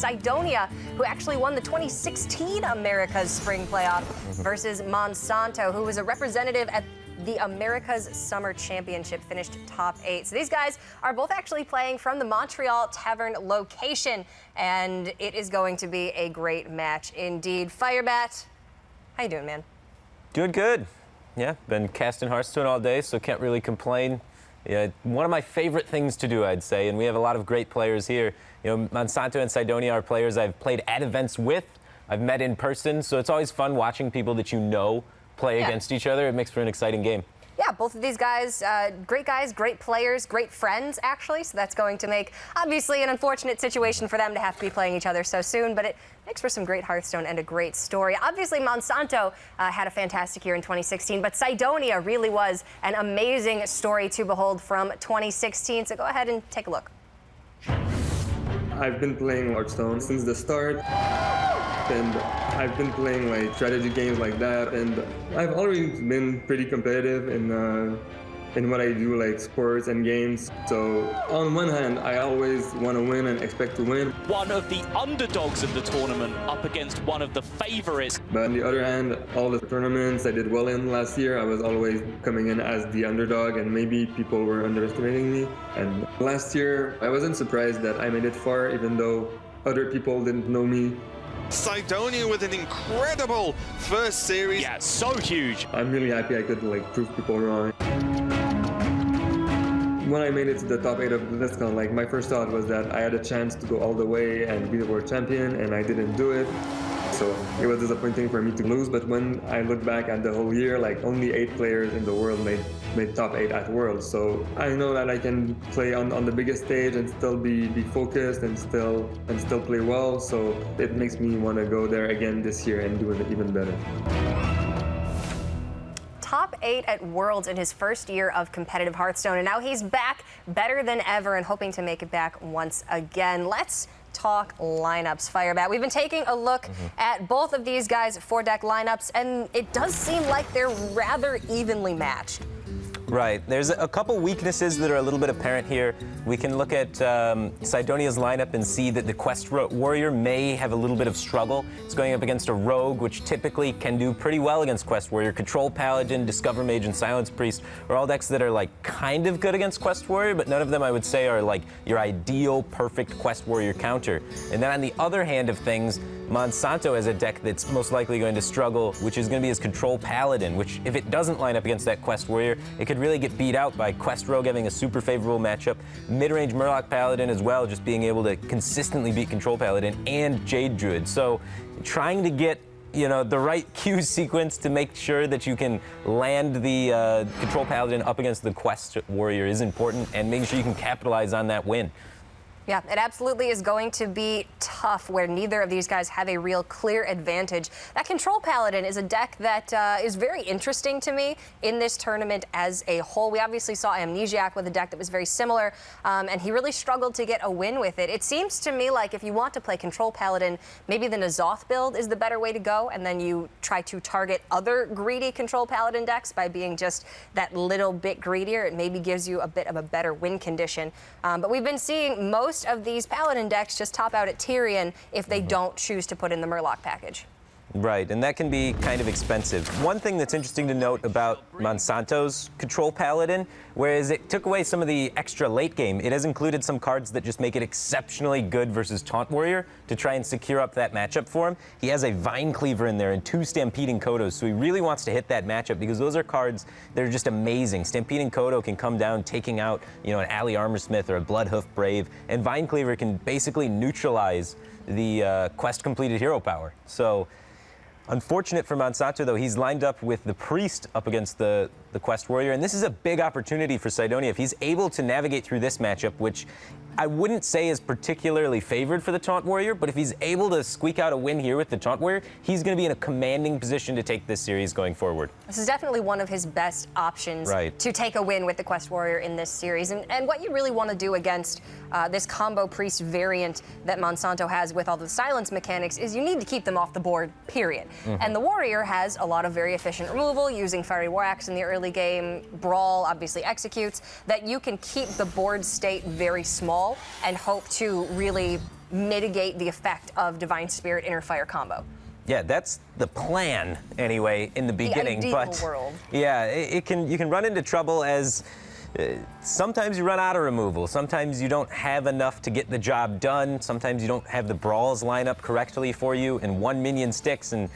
Cydonia, who actually won the 2016 America's Spring Playoff, versus Monsanto, who was a representative at the America's Summer Championship, finished top 8. So these guys are both actually playing from the Montreal Tavern location, and it is going to be a great match indeed. Firebat, how you doing, man? Doing good. Yeah, been casting Hearthstone all day, so can't really complain. Yeah, one of my favorite things to do, I'd say, and we have a lot of great players here. You know, Monsanto and Cydonia are players I've played at events with, I've met in person, so it's always fun watching people that you know play against each other. It makes for an exciting game. Yeah, both of these guys, great players, great friends, actually. So that's going to make, obviously, an unfortunate situation for them to have to be playing each other so soon. But it makes for some great Hearthstone and a great story. Obviously, Monsanto had a fantastic year in 2016, but Cydonia really was an amazing story to behold from 2016. So go ahead and take a look. I've been playing Hearthstone since the start, and I've been playing like strategy games like that, and I've always been pretty competitive in what I do, like sports and games. So on one hand, I always want to win and expect to win. One of the underdogs of the tournament up against one of the favorites. But on the other hand, all the tournaments I did well in last year, I was always coming in as the underdog, and maybe people were underestimating me. And last year, I wasn't surprised that I made it far, even though other people didn't know me. Cydonia with an incredible first series. Yeah, so huge. I'm really happy I could like prove people wrong. When I made it to the top 8 of BlizzCon, like my first thought was that I had a chance to go all the way and be the world champion, and I didn't do it. So it was disappointing for me to lose, but when I look back at the whole year, like only 8 players in the world made top 8 at Worlds. So I know that I can play on the biggest stage and still be focused and still play well. So it makes me want to go there again this year and do it even better. Top 8 at Worlds in his first year of competitive Hearthstone, and now he's back better than ever and hoping to make it back once again. Let's talk lineups, Firebat. We've been taking a look at both of these guys' 4-deck lineups, and it does seem like they're rather evenly matched. Right. There's a couple weaknesses that are a little bit apparent here. We can look at Cydonia's lineup and see that the Quest Warrior may have a little bit of struggle. It's going up against a Rogue, which typically can do pretty well against Quest Warrior. Control Paladin, Discover Mage, and Silence Priest are all decks that are like kind of good against Quest Warrior, but none of them I would say are like your ideal perfect Quest Warrior counter. And then on the other hand of things, Monsanto has a deck that's most likely going to struggle, which is going to be his Control Paladin, which if it doesn't line up against that Quest Warrior, it could really get beat out by Quest Rogue having a super favorable matchup, mid-range Murloc Paladin as well, just being able to consistently beat Control Paladin, and Jade Druid. So trying to get the right cue sequence to make sure that you can land the Control Paladin up against the Quest Warrior is important, and making sure you can capitalize on that win. Yeah, it absolutely is going to be tough where neither of these guys have a real clear advantage. That Control Paladin is a deck that is very interesting to me in this tournament as a whole. We obviously saw Amnesiac with a deck that was very similar, and he really struggled to get a win with it. It seems to me like if you want to play Control Paladin, maybe the N'Zoth build is the better way to go, and then you try to target other greedy Control Paladin decks by being just that little bit greedier. It maybe gives you a bit of a better win condition. But we've been seeing most of these Paladin decks just top out at Tyrion if they don't choose to put in the Murloc package. Right, and that can be kind of expensive. One thing that's interesting to note about Monsanto's Control Paladin, whereas it took away some of the extra late game, it has included some cards that just make it exceptionally good versus Taunt Warrior to try and secure up that matchup for him. He has a Vine Cleaver in there and 2 Stampeding Kodos, so he really wants to hit that matchup because those are cards that are just amazing. Stampeding Kodo can come down taking out, an Alley Armorsmith or a Bloodhoof Brave, and Vine Cleaver can basically neutralize the quest completed hero power. So unfortunate for Monsanto, though, he's lined up with the Priest up against the Quest Warrior, and this is a big opportunity for Cydonia. If he's able to navigate through this matchup, which I wouldn't say is particularly favored for the Taunt Warrior, but if he's able to squeak out a win here with the Taunt Warrior, he's going to be in a commanding position to take this series going forward. This is definitely one of his best options to take a win with the Quest Warrior in this series. And what you really want to do against this combo Priest variant that Monsanto has with all the silence mechanics is you need to keep them off the board, period. And the Warrior has a lot of very efficient removal using Fiery War Axe in the early game. Brawl obviously executes, that you can keep the board state very small and hope to really mitigate the effect of Divine Spirit Inner Fire combo. Yeah, that's the plan anyway in the beginning. ideal but world. yeah, you can run into trouble as sometimes you run out of removal. Sometimes you don't have enough to get the job done. Sometimes you don't have the brawls line up correctly for you, and one minion sticks. And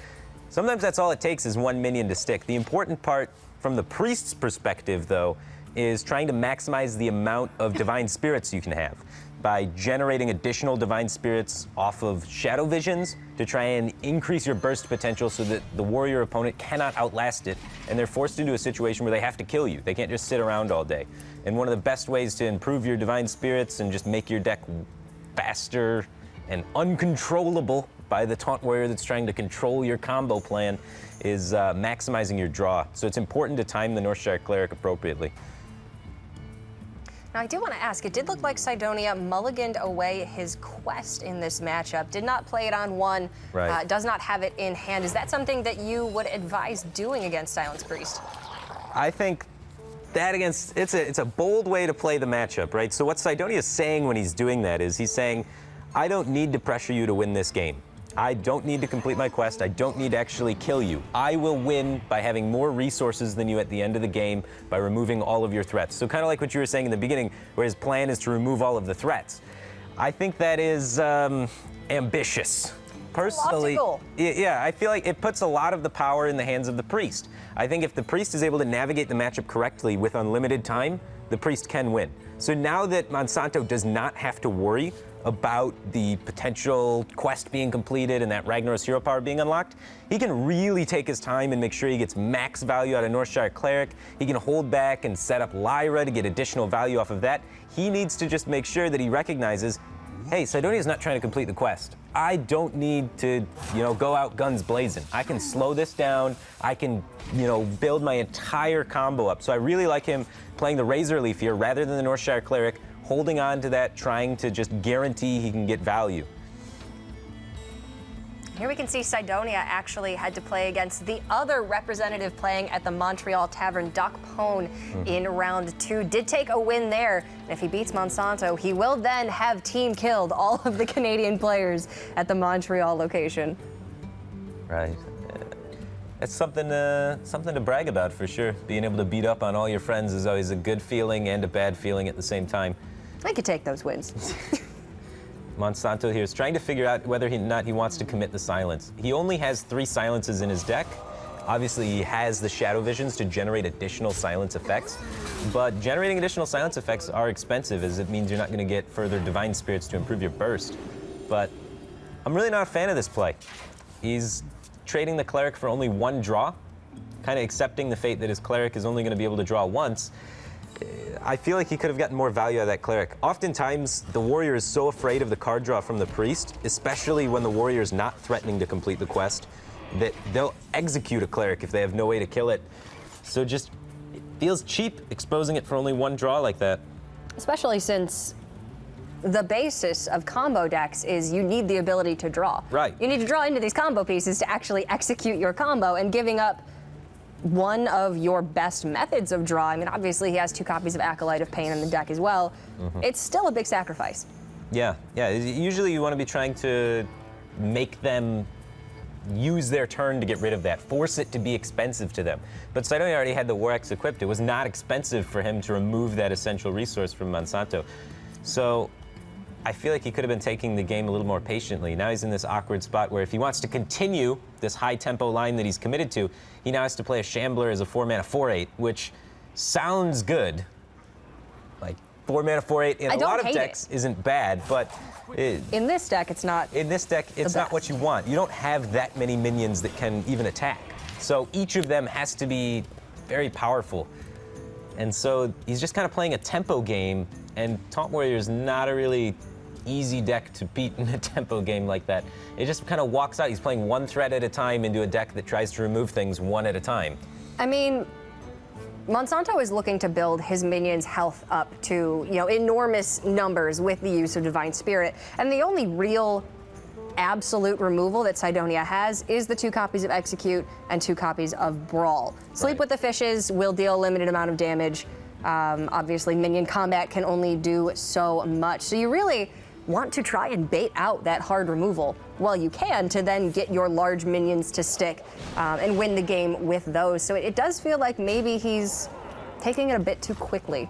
sometimes that's all it takes is one minion to stick. The important part from the priest's perspective, though, is trying to maximize the amount of divine spirits you can have by generating additional divine spirits off of shadow visions to try and increase your burst potential so that the warrior opponent cannot outlast it, and they're forced into a situation where they have to kill you. They can't just sit around all day. And one of the best ways to improve your divine spirits and just make your deck faster and uncontrollable by the taunt warrior that's trying to control your combo plan is maximizing your draw. So it's important to time the Northshire Cleric appropriately. Now, I do want to ask, it did look like Cydonia mulliganed away his quest in this matchup, did not play it on one, Right. does not have it in hand. Is that something that you would advise doing against Silence Priest? I think that it's a bold way to play the matchup, right? So what Cydonia is saying when he's doing that is he's saying, I don't need to pressure you to win this game. I don't need to complete my quest. I don't need to actually kill you. I will win by having more resources than you at the end of the game by removing all of your threats. So kind of like what you were saying in the beginning, where his plan is to remove all of the threats. I think that is ambitious. Personally, Lofty goal. yeah, I feel like it puts a lot of the power in the hands of the priest. I think if the priest is able to navigate the matchup correctly with unlimited time, the priest can win. So now that Monsanto does not have to worry about the potential quest being completed and that Ragnar's hero power being unlocked, he can really take his time and make sure he gets max value out of Northshire Cleric. He can hold back and set up Lyra to get additional value off of that. He needs to just make sure that he recognizes, hey, Cydonia's not trying to complete the quest. I don't need to, go out guns blazing. I can slow this down. I can, build my entire combo up. So I really like him playing the Razor Leaf here rather than the Northshire Cleric, holding on to that, trying to just guarantee he can get value. Here we can see Cydonia actually had to play against the other representative playing at the Montreal Tavern, Doc Pone, in round 2. Did take a win there. And if he beats Monsanto, he will then have team killed all of the Canadian players at the Montreal location. Right. It's something to brag about for sure. Being able to beat up on all your friends is always a good feeling and a bad feeling at the same time. I could take those wins. Monsanto here is trying to figure out whether or not he wants to commit the silence. He only has 3 silences in his deck. Obviously, he has the shadow visions to generate additional silence effects, but generating additional silence effects are expensive, as it means you're not going to get further divine spirits to improve your burst. But I'm really not a fan of this play. He's trading the cleric for only 1 draw, kind of accepting the fate that his cleric is only going to be able to draw once. I feel like he could have gotten more value out of that cleric. Oftentimes, the warrior is so afraid of the card draw from the priest, especially when the warrior is not threatening to complete the quest, that they'll execute a cleric if they have no way to kill it. So just, it feels cheap exposing it for only 1 draw like that. Especially since the basis of combo decks is you need the ability to draw. Right. You need to draw into these combo pieces to actually execute your combo, and giving up one of your best methods of draw. I mean, obviously he has 2 copies of Acolyte of Pain in the deck as well. It's still a big sacrifice. Yeah. Usually you want to be trying to make them use their turn to get rid of that, force it to be expensive to them. But Cydonia already had the War Axe equipped. It was not expensive for him to remove that essential resource from Monsanto. So I feel like he could have been taking the game a little more patiently. Now he's in this awkward spot where if he wants to continue this high tempo line that he's committed to, he now has to play a Shambler as a 4-mana 4/8, which sounds good. Like 4-mana 4/8 in a lot of decks isn't bad, but in this deck, it's not. In this deck, it's not what you want. You don't have that many minions that can even attack. So each of them has to be very powerful. And so he's just kind of playing a tempo game, and Taunt Warrior is not a really easy deck to beat in a tempo game like that. It just kind of walks out. He's playing 1 threat at a time into a deck that tries to remove things 1 at a time. I mean, Monsanto is looking to build his minions' health up to, enormous numbers with the use of Divine Spirit. And the only real absolute removal that Cydonia has is the 2 copies of Execute and 2 copies of Brawl. Sleep with the Fishes will deal a limited amount of damage. Obviously, minion combat can only do so much. So you really want to try and bait out that hard removal while you can to then get your large minions to stick and win the game with those. So it does feel like maybe he's taking it a bit too quickly,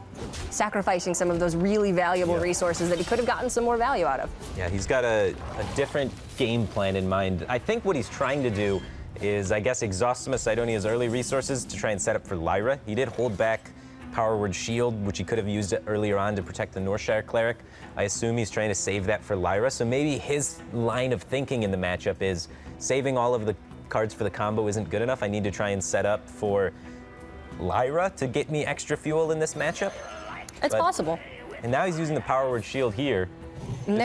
sacrificing some of those really valuable resources that he could have gotten some more value out of. Yeah, he's got a different game plan in mind. I think what he's trying to do is, I guess, exhaust some of Cydonia's early resources to try and set up for Lyra. He did hold back Power Word Shield, which he could have used earlier on to protect the Northshire Cleric. I assume he's trying to save that for Lyra. So maybe his line of thinking in the matchup is saving all of the cards for the combo isn't good enough. I need to try and set up for Lyra to get me extra fuel in this matchup. It's possible. And now he's using the Power Word Shield here. And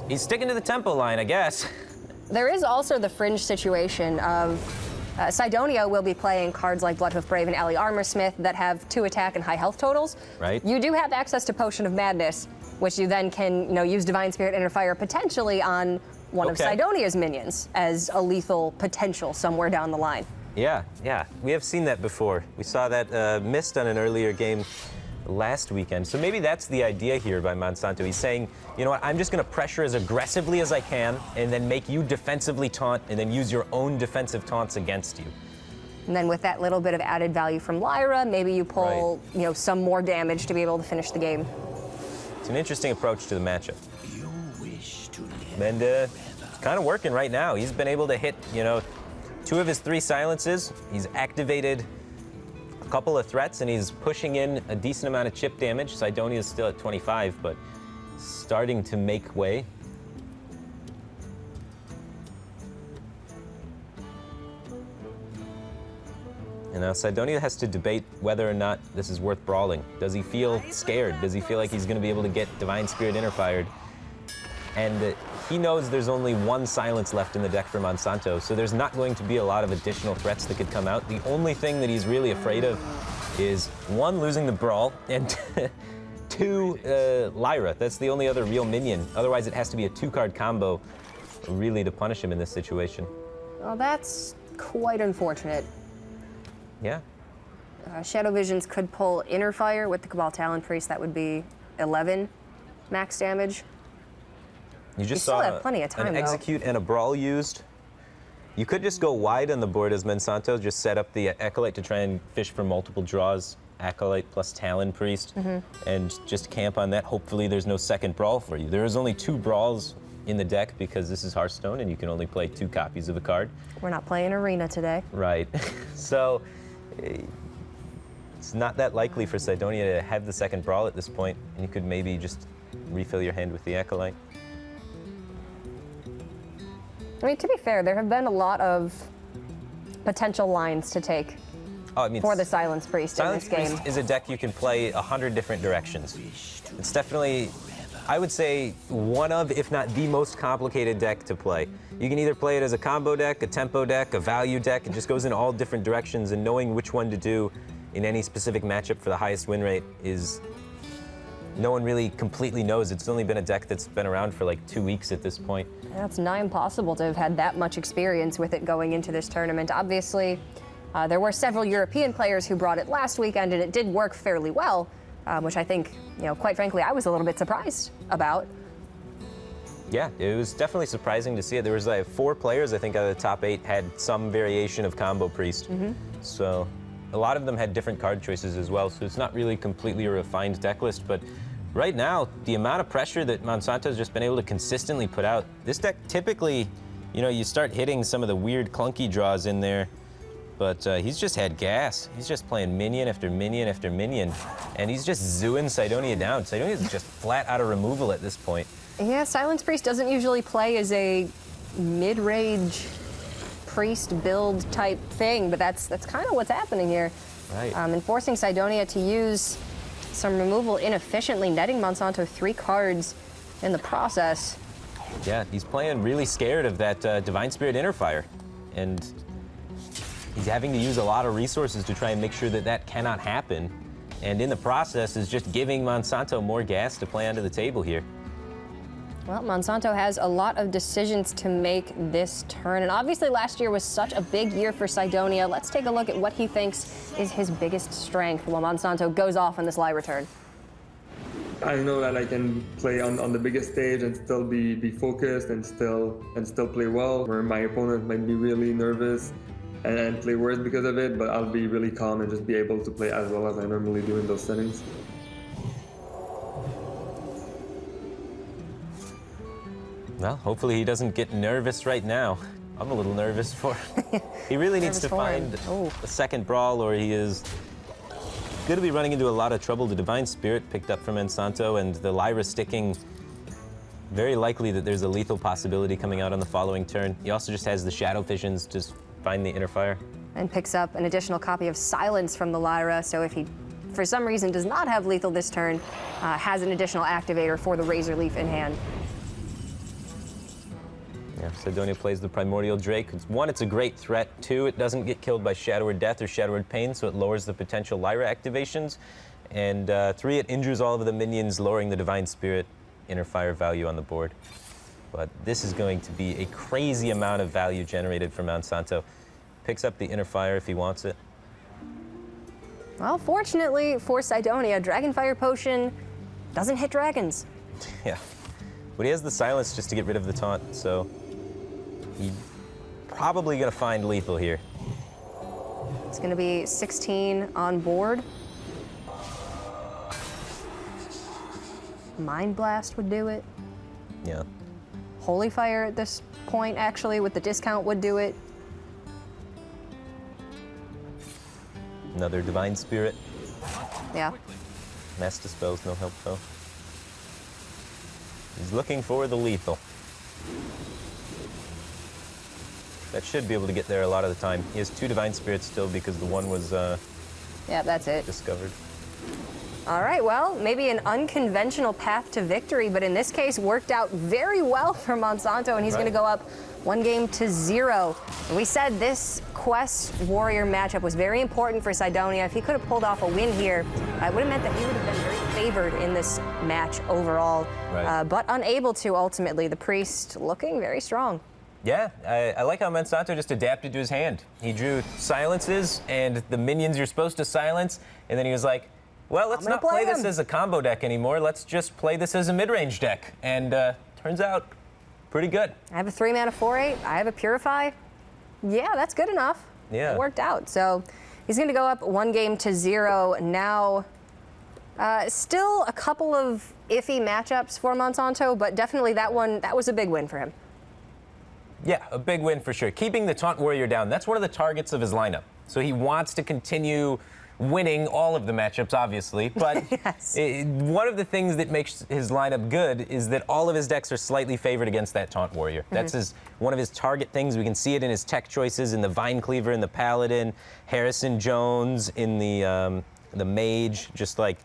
He's sticking to the tempo line, I guess. There is also the fringe situation of Cydonia will be playing cards like Bloodhoof Brave and Ally Armorsmith that have 2 attack and high health totals. Right. You do have access to Potion of Madness, which you then can use Divine Spirit Inner Fire potentially on one of Cydonia's minions as a lethal potential somewhere down the line. Yeah. We have seen that before. We saw that missed on an earlier game last weekend. So maybe that's the idea here by Monsanto. He's saying, you know what, I'm just going to pressure as aggressively as I can and then make you defensively taunt and then use your own defensive taunts against you. And then with that little bit of added value from Lyra, maybe you pull some more damage to be able to finish the game. It's an interesting approach to the matchup. And it's kind of working right now. He's been able to hit, 2 of his 3 silences. He's activated a couple of threats, and he's pushing in a decent amount of chip damage. Cydonia is still at 25, but starting to make way. And now Cydonia has to debate whether or not this is worth brawling. Does he feel scared? Does he feel like he's going to be able to get Divine Spirit Inner Fired? And he knows there's only 1 silence left in the deck for Monsanto, so there's not going to be a lot of additional threats that could come out. The only thing that he's really afraid of is 1, losing the brawl, and 2, Lyra. That's the only other real minion. Otherwise, it has to be a 2-card combo really to punish him in this situation. Well, that's quite unfortunate. Yeah. Shadow Visions could pull Inner Fire with the Cabal Talon Priest. That would be 11 max damage. You just still saw have plenty of time, an though. execute and a brawl used. You could just go wide on the board as Monsanto, just set up the Acolyte to try and fish for multiple draws. Acolyte plus Talon Priest, and just camp on that. Hopefully there's no second brawl for you. There is only 2 brawls in the deck because this is Hearthstone and you can only play 2 copies of a card. We're not playing Arena today. Right. So it's not that likely for Cydonia to have the second brawl at this point, and you could maybe just refill your hand with the Acolyte. I mean, to be fair, there have been a lot of potential lines to take for the Silence Priest in this game. Silence Priest is a deck you can play 100 different directions. It's definitely, I would say, one of, if not the most complicated deck to play. You can either play it as a combo deck, a tempo deck, a value deck. It just goes in all different directions, and knowing which one to do in any specific matchup for the highest win rate is, no one really completely knows. It's only been a deck that's been around for like 2 weeks at this point. It's nigh impossible to have had that much experience with it going into this tournament. Obviously, there were several European players who brought it last weekend, and it did work fairly well, which I think, quite frankly, I was a little bit surprised about. Yeah, it was definitely surprising to see it. There was like 4 players, I think, out of the top 8 had some variation of Combo Priest. So a lot of them had different card choices as well, so it's not really completely a refined deck list, but right now, the amount of pressure that Monsanto's just been able to consistently put out, this deck typically, you start hitting some of the weird clunky draws in there, but he's just had gas. He's just playing minion after minion after minion, and he's just zooing Cydonia down. Cydonia's just flat out of removal at this point. Yeah, Silence Priest doesn't usually play as a mid-range priest build type thing, but that's kind of what's happening here. Right. And forcing Cydonia to use some removal inefficiently, netting Monsanto 3 cards in the process. Yeah, he's playing really scared of that Divine Spirit Inner Fire, and he's having to use a lot of resources to try and make sure that that cannot happen, and in the process is just giving Monsanto more gas to play onto the table here. Well, Monsanto has a lot of decisions to make this turn, and obviously last year was such a big year for Cydonia. Let's take a look at what he thinks is his biggest strength while Monsanto goes off on this Lyra turn. I know that I can play on the biggest stage and still be focused and still play well, where my opponent might be really nervous and play worse because of it, but I'll be really calm and just be able to play as well as I normally do in those settings. Well, hopefully he doesn't get nervous right now. I'm a little nervous for him. He really needs to find a second brawl, or he is going to be running into a lot of trouble. The Divine Spirit picked up from Monsanto, and the Lyra sticking. Very likely that there's a lethal possibility coming out on the following turn. He also just has the Shadow Visions to find the Inner Fire. And picks up an additional copy of Silence from the Lyra, so if he, for some reason, does not have lethal this turn, has an additional activator for the Razor Leaf in hand. Yeah, Cydonia plays the Primordial Drake. One, it's a great threat. Two, it doesn't get killed by Shadowed Death or Shadowed Pain, so it lowers the potential Lyra activations. And three, it injures all of the minions, lowering the Divine Spirit Inner Fire value on the board. But this is going to be a crazy amount of value generated for Monsanto. Picks up the Inner Fire if he wants it. Well, fortunately for Cydonia, Dragonfire Potion doesn't hit dragons. Yeah, but he has the Silence just to get rid of the taunt, so he's probably going to find lethal here. It's going to be 16 on board. Mind Blast would do it. Yeah. Holy Fire at this point, actually, with the discount, would do it. Another Divine Spirit. Yeah. Mass Dispels, no help though. He's looking for the lethal. That should be able to get there a lot of the time. He has two Divine Spirits still because the one was Yeah, that's it. discovered. All right, well, maybe an unconventional path to victory, but in this case worked out very well for Monsanto, and he's going to go up 1-0. And we said this Quest Warrior matchup was very important for Cydonia. If he could have pulled off a win here, it would have meant that he would have been very favored in this match overall, Right. but unable to ultimately. The Priest looking very strong. Yeah, I like how Monsanto just adapted to his hand. He drew silences and the minions you're supposed to silence, and then he was like, well, let's not play this as a combo deck anymore. Let's just play this as a mid-range deck. And turns out pretty good. I have a 3-mana 4/8. I have a Purify. Yeah, that's good enough. Yeah. It worked out. So he's going to go up 1-0 now. Still a couple of iffy matchups for Monsanto, but definitely that was a big win for him. Yeah, a big win for sure. Keeping the Taunt Warrior down, that's one of the targets of his lineup. So he wants to continue winning all of the matchups, obviously. But Yes. One of the things that makes his lineup good is that all of his decks are slightly favored against that Taunt Warrior. That's one of his target things. We can see it in his tech choices, in the Vine Cleaver, in the Paladin, Harrison Jones, in the Mage, just like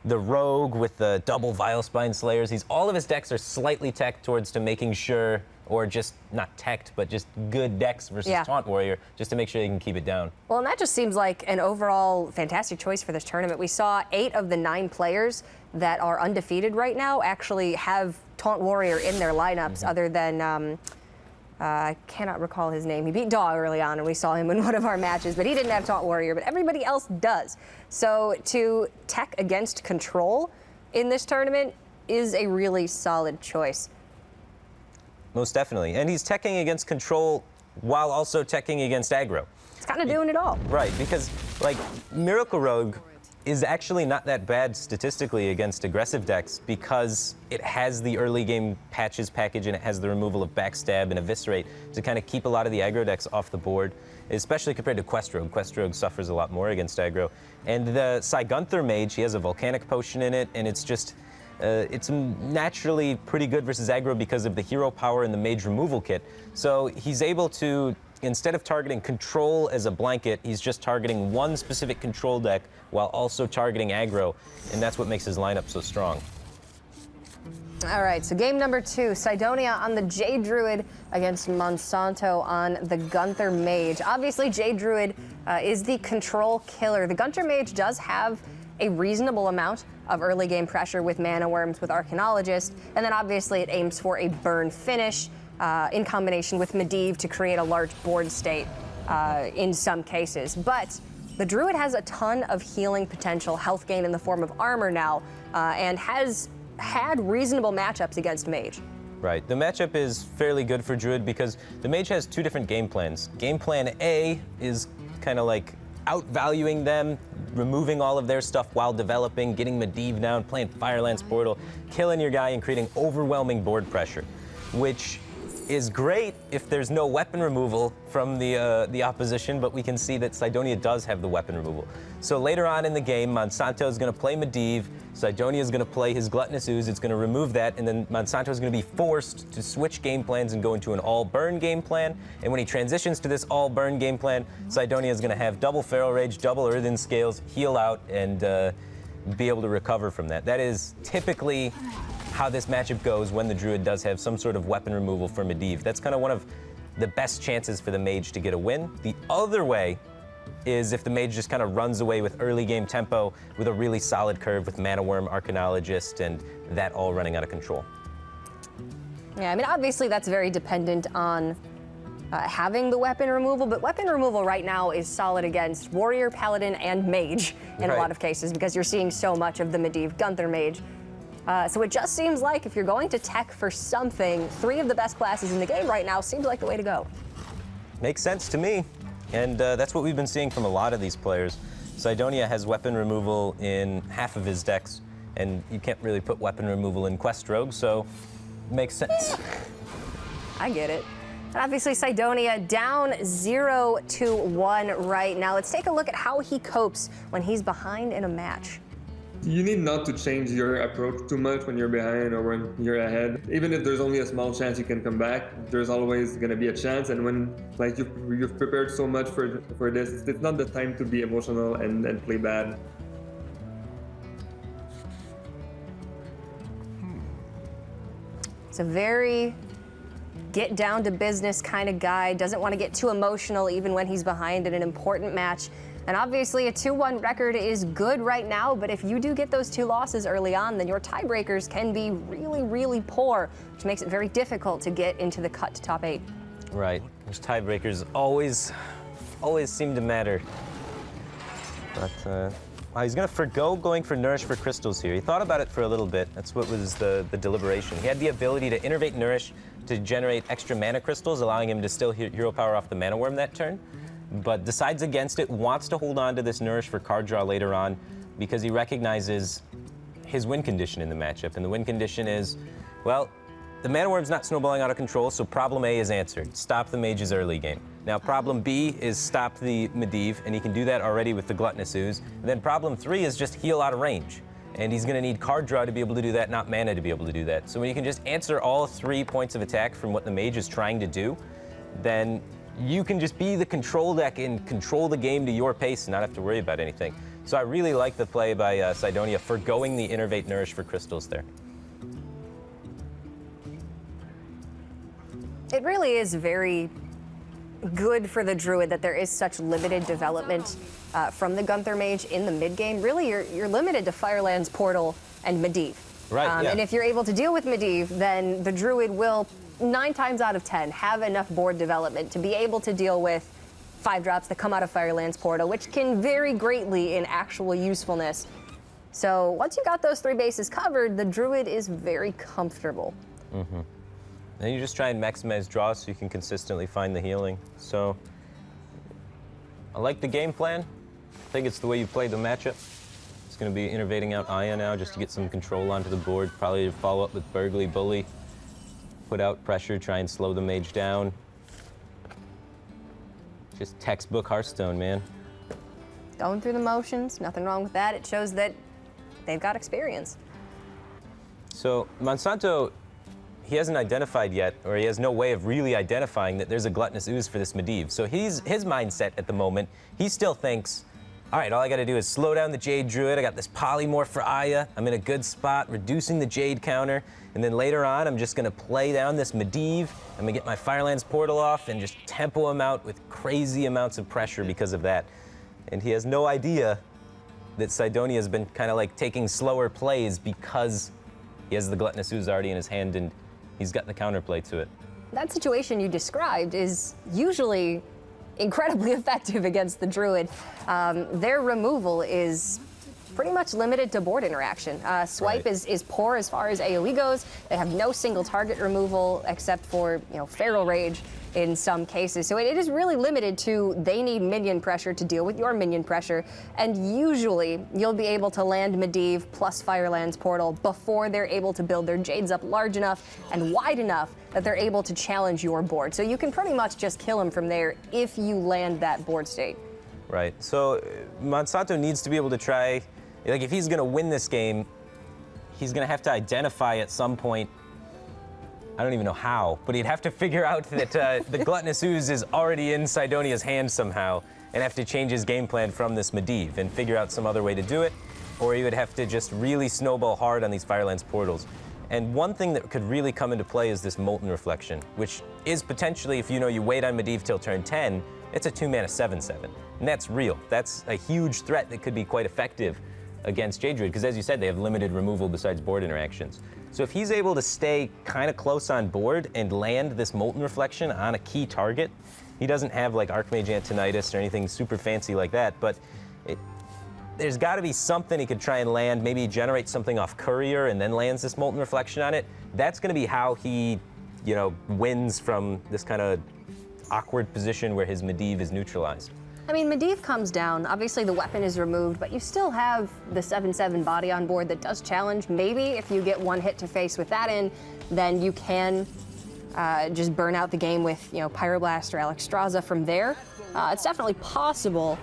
the Rogue with the double Vile Spine Slayers. All of his decks are slightly teched towards to making sure, or just not teched, but just good decks versus Taunt Warrior, just to make sure they can keep it down. Well, and that just seems like an overall fantastic choice for this tournament. We saw 8 of the 9 players that are undefeated right now actually have Taunt Warrior in their lineups, other than, I cannot recall his name. He beat Daw early on, and we saw him in one of our matches, but he didn't have Taunt Warrior, but everybody else does. So to tech against control in this tournament is a really solid choice. Most definitely. And he's teching against control while also teching against aggro. It's kind of doing it all. Right, because like Miracle Rogue is actually not that bad statistically against aggressive decks because it has the early game patches package and it has the removal of Backstab and Eviscerate to kind of keep a lot of the aggro decks off the board, especially compared to Quest Rogue. Quest Rogue suffers a lot more against aggro. And the Cygunther Mage, he has a Volcanic Potion in it, and it's just, it's naturally pretty good versus aggro because of the hero power and the Mage removal kit. So he's able to, instead of targeting control as a blanket, he's just targeting one specific control deck while also targeting aggro, and that's what makes his lineup so strong. All right, so game number 2, Cydonia on the Jade Druid against Monsanto on the Gunther Mage. Obviously, Jade Druid is the control killer. The Gunther Mage does have a reasonable amount of early game pressure with Mana Worms, with Arcanologist, and then obviously it aims for a burn finish in combination with Medivh to create a large board state in some cases. But The Druid has a ton of healing potential, health gain in the form of armor now, and has had reasonable matchups against Mage. Right. The matchup is fairly good for Druid because the Mage has two different game plans. Game plan A is kind of like outvaluing them, removing all of their stuff while developing, getting Medivh down, playing Firelands Portal, killing your guy and creating overwhelming board pressure, which is great if there's no weapon removal from the opposition, but we can see that Cydonia does have the weapon removal. So later on in the game, Monsanto is going to play Medivh, Cydonia is going to play his Gluttonous Ooze, it's going to remove that, and then Monsanto is going to be forced to switch game plans and go into an all-burn game plan, and when he transitions to this all-burn game plan, Cydonia is going to have double Feral Rage, double Earthen Scales, heal out, and be able to recover from that. That is typically how this matchup goes when the Druid does have some sort of weapon removal for Medivh. That's kind of one of the best chances for the Mage to get a win. The other way is if the Mage just kind of runs away with early game tempo with a really solid curve with Mana Worm, Arcanologist, and that all running out of control. Yeah, I mean, obviously that's very dependent on having the weapon removal, but weapon removal right now is solid against Warrior, Paladin, and Mage in a lot of cases because you're seeing so much of the Medivh Gunther Mage. So it just seems like if you're going to tech for something, 3 of the best classes in the game right now seems like the way to go. Makes sense to me, and that's what we've been seeing from a lot of these players. Cydonia has weapon removal in half of his decks, and you can't really put weapon removal in Quest Rogue, so it makes sense. I get it. And obviously Cydonia down 0-1 right now. Let's take a look at how he copes when he's behind in a match. You need not to change your approach too much when you're behind or when you're ahead. Even if there's only a small chance you can come back, there's always going to be a chance. And when like you've prepared so much for this, it's not the time to be emotional and play bad. It's a very get down to business kind of guy, doesn't want to get too emotional even when he's behind in an important match. And obviously a 2-1 record is good right now, but if you do get those 2 losses early on, then your tiebreakers can be really, really poor, which makes it very difficult to get into the cut to top 8. Right. Those tiebreakers always seem to matter. But he's going to forgo going for Nourish for Crystals here. He thought about it for a little bit. That's what was the deliberation. He had the ability to Innervate Nourish to generate extra mana crystals, allowing him to still hero power off the Mana Worm that turn, but decides against it, wants to hold on to this Nourish for card draw later on because he recognizes his win condition in the matchup. And the win condition is, well, the Mana Worm's not snowballing out of control, so problem A is answered. Stop the Mage's early game. Now, problem B is stop the Medivh, and he can do that already with the Gluttonous Ooze. And then problem 3 is just heal out of range. And he's going to need card draw to be able to do that, not mana to be able to do that. So when you can just answer all 3 points of attack from what the Mage is trying to do, then you can just be the control deck and control the game to your pace and not have to worry about anything. So I really like the play by Cydonia forgoing the Innervate Nourish for Crystals there. It really is very good for the Druid that there is such limited development from the Gunther Mage in the mid game. Really, you're limited to Firelands Portal and Medivh. Right, yeah. And if you're able to deal with Medivh, then the Druid will 9 times out of 10 have enough board development to be able to deal with 5-drops that come out of Firelands Portal, which can vary greatly in actual usefulness. So once you got those 3 bases covered, the Druid is very comfortable. Mm-hmm. And you just try and maximize draws so you can consistently find the healing. So I like the game plan. I think it's the way you play the matchup. It's going to be innervating out Aya now just to get some control onto the board. Probably to follow up with Burgly Bully. Put out pressure, try and slow the Mage down. Just textbook Hearthstone, man. Going through the motions, nothing wrong with that. It shows that they've got experience. So Monsanto, he hasn't identified yet, or he has no way of really identifying that there's a Gluttonous Ooze for this Medivh. So his mindset at the moment, he still thinks, all right, all I gotta do is slow down the Jade Druid. I got this Polymorph for Aya. I'm in a good spot, reducing the Jade counter. And then later on, I'm just gonna play down this Medivh. I'm gonna get my Firelands Portal off and just tempo him out with crazy amounts of pressure because of that. And he has no idea that Cydonia has been kind of like taking slower plays because he has the Gluttonous Ooze already in his hand and he's got the counterplay to it. That situation you described is usually incredibly effective against the Druid. Their removal is pretty much limited to board interaction. Swipe is poor as far as AoE goes. They have no single target removal except for, Feral Rage in some cases. So it is really limited to they need minion pressure to deal with your minion pressure. And usually you'll be able to land Medivh plus Firelands Portal before they're able to build their Jades up large enough and wide enough that they're able to challenge your board. So you can pretty much just kill them from there if you land that board state. Right. So Monsanto needs to be able to try, like if he's going to win this game, he's going to have to identify at some point, I don't even know how, but he'd have to figure out that the Gluttonous Ooze is already in Cydonia's hand somehow and have to change his game plan from this Medivh and figure out some other way to do it, or he would have to just really snowball hard on these Firelands portals. And one thing that could really come into play is this Molten Reflection, which is potentially, if you wait on Medivh till turn 10, it's a 2-mana 7/7. And that's real. That's a huge threat that could be quite effective against Jade Druid, because as you said, they have limited removal besides board interactions. So if he's able to stay kind of close on board and land this Molten Reflection on a key target, he doesn't have like Archmage Antonitis or anything super fancy like that, but there's got to be something he could try and land, maybe generate something off Courier and then lands this Molten Reflection on it. That's going to be how he, wins from this kind of awkward position where his Medivh is neutralized. I mean, Medivh comes down. Obviously, the weapon is removed, but you still have the 7/7 body on board that does challenge. Maybe if you get one hit to face with that in, then you can just burn out the game with, Pyroblast or Alexstrasza from there. It's definitely possible.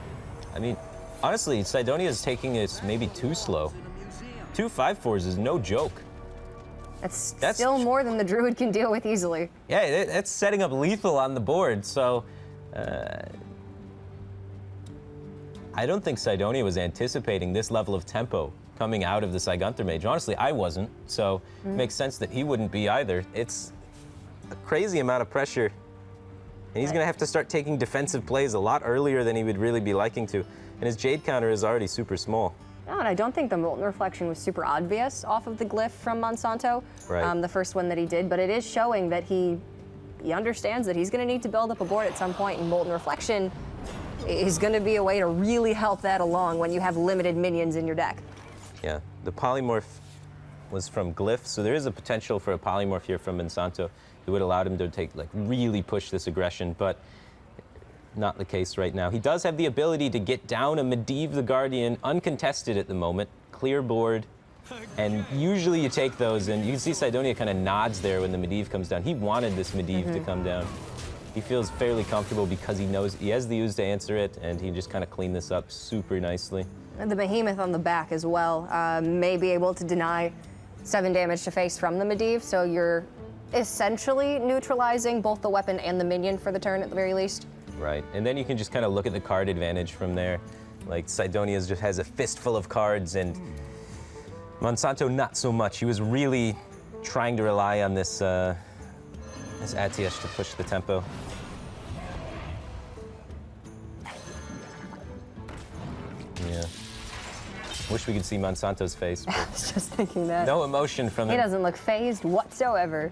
I mean, honestly, Cydonia is taking this maybe too slow. 2 5/4s is no joke. That's still more than the Druid can deal with easily. Yeah, that's setting up lethal on the board, so I don't think Cydonia was anticipating this level of tempo coming out of the Cygunther Mage. Honestly, I wasn't, so it makes sense that he wouldn't be either. It's a crazy amount of pressure, and he's going to have to start taking defensive plays a lot earlier than he would really be liking to, and his Jade counter is already super small. No, and I don't think the Molten Reflection was super obvious off of the glyph from Monsanto, Right. The first one that he did, but it is showing that he understands that he's going to need to build up a board at some point, and Molten Reflection is going to be a way to really help that along when you have limited minions in your deck. Yeah, the polymorph was from Glyph, so there is a potential for a polymorph here from Monsanto. It would allow him to really push this aggression, but not the case right now. He does have the ability to get down a Medivh the Guardian uncontested at the moment, clear board, and usually you take those, and you can see Cydonia kind of nods there when the Medivh comes down. He wanted this Medivh to come down. He feels fairly comfortable because he knows he has the Ooze to answer it, and he just kind of cleaned this up super nicely. And the Behemoth on the back as well may be able to deny 7 damage to face from the Medivh, so you're essentially neutralizing both the weapon and the minion for the turn at the very least. Right, and then you can just kind of look at the card advantage from there. Like Cydonia just has a fistful of cards, and Monsanto not so much. He was really trying to rely on this Atiyesh to push the tempo. Yeah. Wish we could see Monsanto's face. I was just thinking that. No emotion from him. He doesn't look phased whatsoever.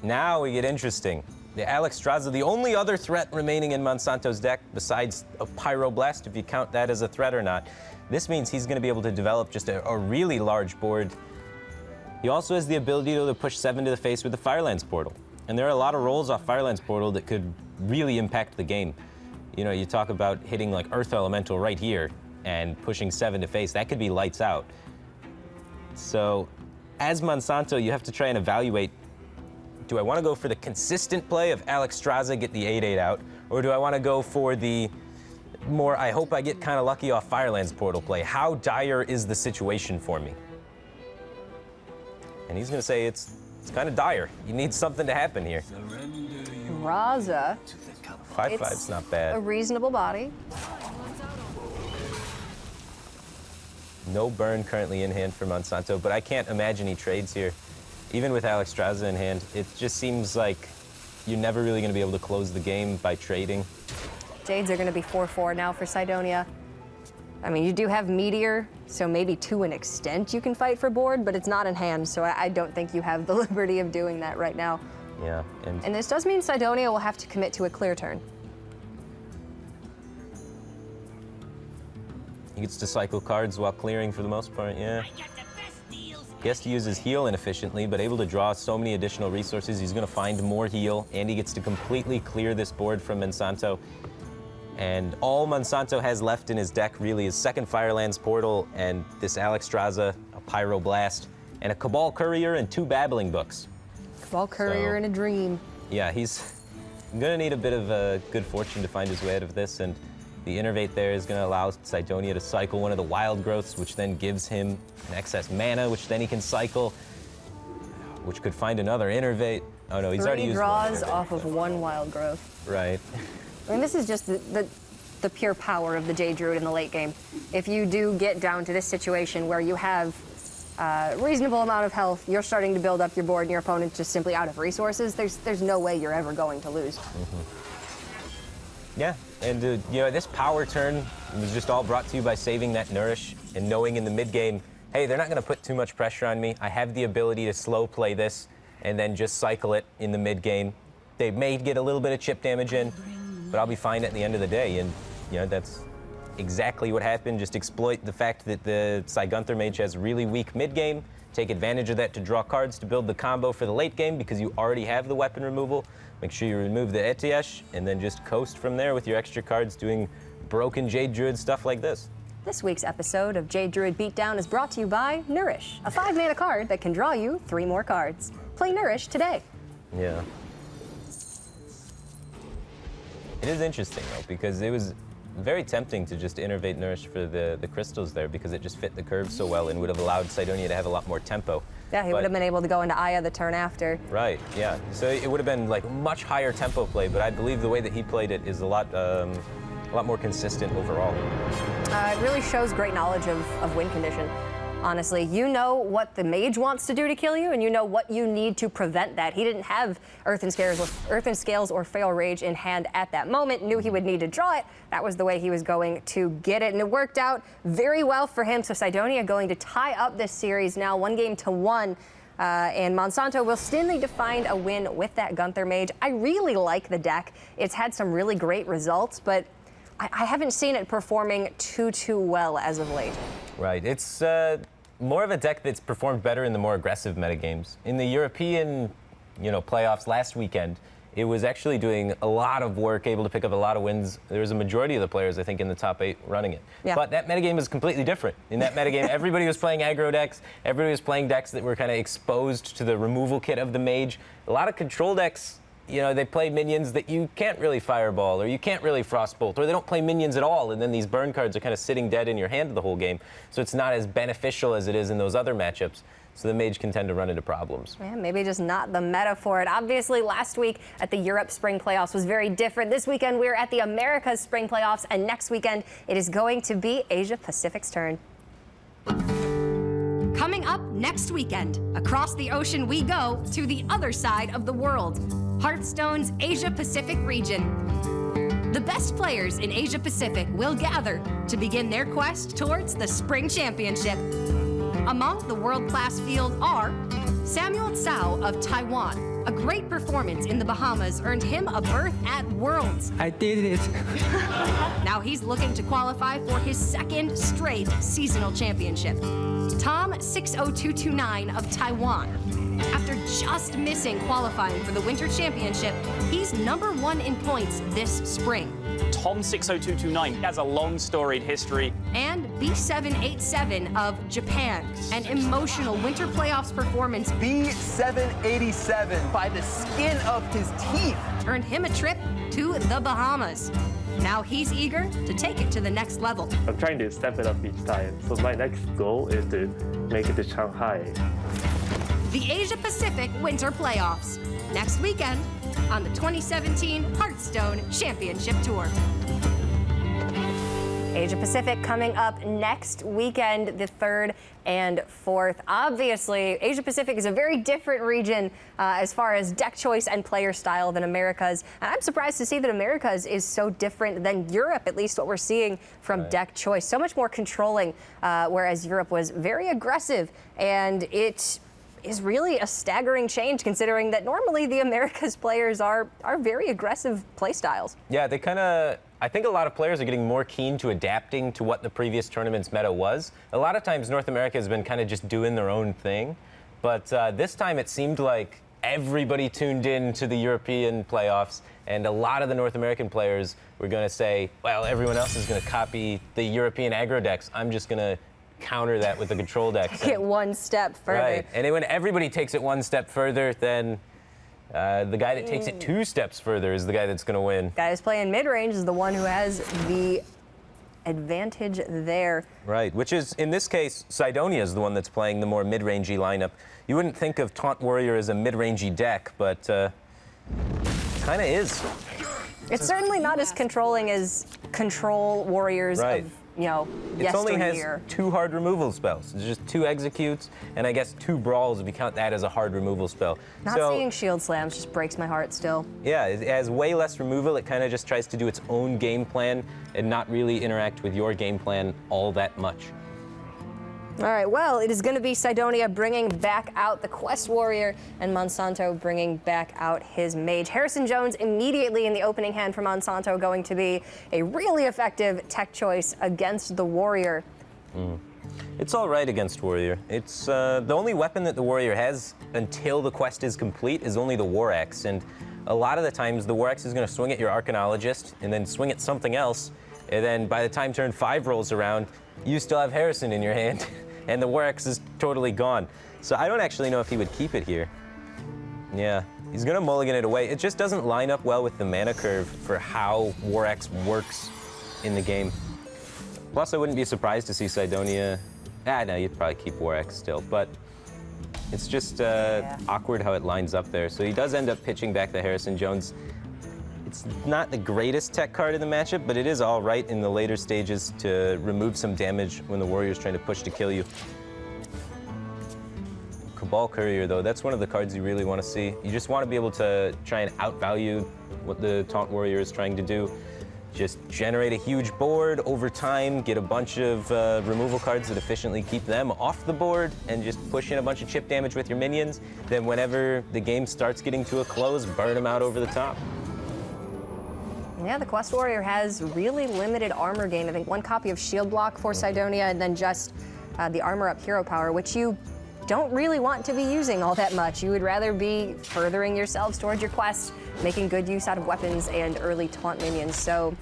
Now we get interesting. The Alexstrasza, the only other threat remaining in Monsanto's deck, besides a Pyroblast, if you count that as a threat or not. This means he's going to be able to develop just a really large board. He also has the ability to push 7 to the face with the Firelands Portal. And there are a lot of rolls off Firelands Portal that could really impact the game. You talk about hitting like Earth Elemental right here and pushing 7 to face. That could be lights out. So as Monsanto, you have to try and evaluate, do I want to go for the consistent play of Alexstrasza, get the 8/8 out, or do I want to go for the more, I hope I get kind of lucky off Firelands Portal play? How dire is the situation for me? And he's going to say it's kind of dire. You need something to happen here. Raza. 5/5's not bad. A reasonable body. No burn currently in hand for Monsanto, but I can't imagine he trades here. Even with Alexstrasza in hand, it just seems like you're never really going to be able to close the game by trading. Jades are going to be 4/4 now for Cydonia. I mean, you do have Meteor, so maybe to an extent you can fight for board, but it's not in hand, so I don't think you have the liberty of doing that right now. Yeah. And this does mean Cydonia will have to commit to a clear turn. He gets to cycle cards while clearing for the most part, yeah. He has to use his heal inefficiently, but able to draw so many additional resources. He's going to find more heal, and he gets to completely clear this board from Monsanto. And all Monsanto has left in his deck really is second Firelands Portal and this Alexstrasza, a Pyroblast, and a Cabal Courier and 2 Babbling Books. Cabal Courier and a dream. Yeah, he's going to need a bit of good fortune to find his way out of this, and the Innervate there is going to allow Cydonia to cycle one of the Wild Growths, which then gives him an excess mana, which then he can cycle, which could find another Innervate. Oh no, he's already used 3 draws off of 1 Wild Growth. Right. I mean, this is just the pure power of the Jade Druid in the late game. If you do get down to this situation where you have a reasonable amount of health, you're starting to build up your board, and your opponent's just simply out of resources, there's no way you're ever going to lose. Yeah, and you know, this power turn was just all brought to you by saving that Nourish and knowing in the mid game, hey, they're not going to put too much pressure on me. I have the ability to slow play this and then just cycle it in the mid game. They may get a little bit of chip damage in, but I'll be fine at the end of the day. And you know, that's exactly what happened. Just exploit the fact that the Cygunther Mage has really weak mid game. Take advantage of that to draw cards to build the combo for the late game because you already have the weapon removal. Make sure you remove the Etiesh and then just coast from there with your extra cards doing broken Jade Druid stuff like this. This week's episode of Jade Druid Beatdown is brought to you by Nourish, a 5-mana card that can draw you 3 more cards. Play Nourish today. Yeah. It is interesting though, because it was very tempting to just innervate Nourish for the crystals there because it just fit the curve so well and would have allowed Cydonia to have a lot more tempo. Yeah, he would have been able to go into Aya the turn after. Right, yeah. So it would have been like much higher tempo play, but I believe the way that he played it is a lot more consistent overall. It really shows great knowledge of win condition. Honestly, you know what the mage wants to do to kill you, and you know what you need to prevent that. He didn't have Earthen Scales or Fail Rage in hand at that moment, knew he would need to draw it. That was the way he was going to get it, and it worked out very well for him. So Cydonia going to tie up this series now 1-1, and Monsanto will still need to find a win with that Gunther Mage. I really like the deck. It's had some really great results, but I haven't seen it performing too well as of late. Right, it's more of a deck that's performed better in the more aggressive metagames. In the European, playoffs last weekend, it was actually doing a lot of work, able to pick up a lot of wins. There was a majority of the players, I think, in the top 8 running it. Yeah. But that metagame is completely different. In that metagame, everybody was playing aggro decks. Everybody was playing decks that were kind of exposed to the removal kit of the mage. A lot of control decks, they play minions that you can't really fireball, or you can't really frostbolt, or they don't play minions at all, and then these burn cards are kind of sitting dead in your hand the whole game. So it's not as beneficial as it is in those other matchups. So the mage can tend to run into problems. Yeah, maybe just not the meta for it. Obviously, last week at the Europe Spring Playoffs was very different. This weekend, we're at the Americas Spring Playoffs, and next weekend, it is going to be Asia Pacific's turn. Coming up next weekend, across the ocean we go to the other side of the world, Hearthstone's Asia Pacific region. The best players in Asia Pacific will gather to begin their quest towards the Spring Championship. Among the world-class field are Samuel Tsao of Taiwan. A great performance in the Bahamas earned him a berth at Worlds. I did it. Now he's looking to qualify for his 2nd straight seasonal championship. Tom 60229 of Taiwan. After just missing qualifying for the Winter Championship, he's #1 in points this spring. Tom 60229 has a long storied history. And B787 of Japan. An emotional Winter Playoffs performance B787 by the skin of his teeth earned him a trip to the Bahamas. Now he's eager to take it to the next level. I'm trying to step it up each time. So my next goal is to make it to Shanghai. The Asia Pacific Winter Playoffs, next weekend on the 2017 Hearthstone Championship Tour. Asia Pacific coming up next weekend, the 3rd and 4th. Obviously, Asia Pacific is a very different region as far as deck choice and player style than Americas. And I'm surprised to see that Americas is so different than Europe, at least what we're seeing from deck choice. So much more controlling, whereas Europe was very aggressive. And it is really a staggering change, considering that normally the Americas players are very aggressive play styles. Yeah, they kind of, I think a lot of players are getting more keen to adapting to what the previous tournament's meta was. A lot of times North America has been kind of just doing their own thing, but this time it seemed like everybody tuned in to the European playoffs, and a lot of the North American players were going to say, well, everyone else is going to copy the European aggro decks. I'm just going to counter that with the control decks. Take it one step further. Right, and then when everybody takes it one step further, then the guy that takes it 2 steps further is the guy that's going to win. Guy who's playing mid-range is the one who has the advantage there. Right, which is, in this case, Cydonia is the one that's playing the more mid-rangey lineup. You wouldn't think of Taunt Warrior as a mid-rangey deck, but kind of is. It's certainly not as controlling as Control Warriors Right. of, you know, It only has yesteryear. 2 hard removal spells. It's just 2 executes, and I guess 2 brawls if you count that as a hard removal spell. Not so, seeing shield slams just breaks my heart still. yeah, it has way less removal. It kind of just tries to do its own game plan and not really interact with your game plan all that much. All right, well, it is going to be Cydonia bringing back out the Quest Warrior and Monsanto bringing back out his Mage. Harrison Jones immediately in the opening hand for Monsanto going to be a really effective tech choice against the Warrior. It's all right against Warrior. It's the only weapon that the Warrior has until the quest is complete is only the War Axe, and a lot of the times the War Axe is going to swing at your Arcanologist and then swing at something else, and then by the time turn 5 rolls around, you still have Harrison in your hand. And the War Axe is totally gone. So I don't actually know if he would keep it here. Yeah, he's gonna mulligan it away. It just doesn't line up well with the mana curve for how War Axe works in the game. Plus, I wouldn't be surprised to see Cydonia. No, you'd probably keep War Axe still, but it's just awkward how it lines up there. So he does end up pitching back the Harrison Jones. It's not the greatest tech card in the matchup, but it is all right in the later stages to remove some damage when the Warrior's trying to push to kill you. Cabal Courier, though, that's one of the cards you really want to see. You just want to be able to try and outvalue what the Taunt Warrior is trying to do. Just generate a huge board over time, get a bunch of removal cards that efficiently keep them off the board, and just push in a bunch of chip damage with your minions. Then whenever the game starts getting to a close, burn them out over the top. Yeah, the Quest Warrior has really limited armor gain. I think 1 copy of Shield Block for Cydonia, and then just the Armor Up Hero Power, which you don't really want to be using all that much. You would rather be furthering yourselves towards your quest, making good use out of weapons and early taunt minions. So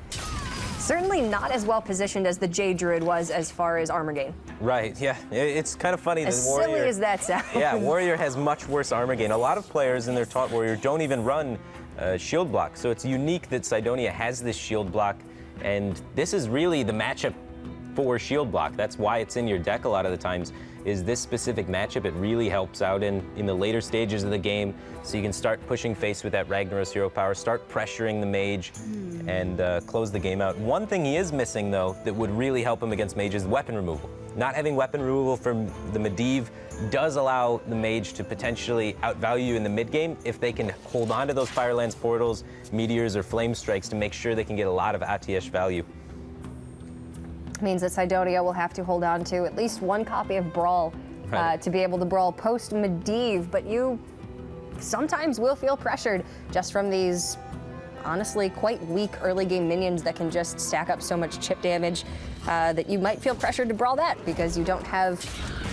certainly not as well positioned as the Jade Druid was as far as armor gain. Right, yeah. It's kind of funny that As Warrior... silly as that sounds. Yeah, Warrior has much worse armor gain. A lot of players in their Taunt Warrior don't even run shield block, so it's unique that Cydonia has this shield block, and this is really the matchup for shield block. That's why it's in your deck a lot of the times, is this specific matchup. It really helps out in the later stages of the game, so you can start pushing face with that Ragnaros Hero Power, start pressuring the Mage, and close the game out. One thing he is missing, though, that would really help him against Mage is weapon removal. Not having weapon removal from the Medivh does allow the Mage to potentially outvalue you in the mid-game if they can hold on to those Firelands portals, Meteors, or Flame Strikes to make sure they can get a lot of ATS value. Means that Cydonia will have to hold on to at least 1 copy of Brawl to be able to brawl post-Medivh, but you sometimes will feel pressured just from these honestly quite weak early game minions that can just stack up so much chip damage that you might feel pressured to brawl that because you don't have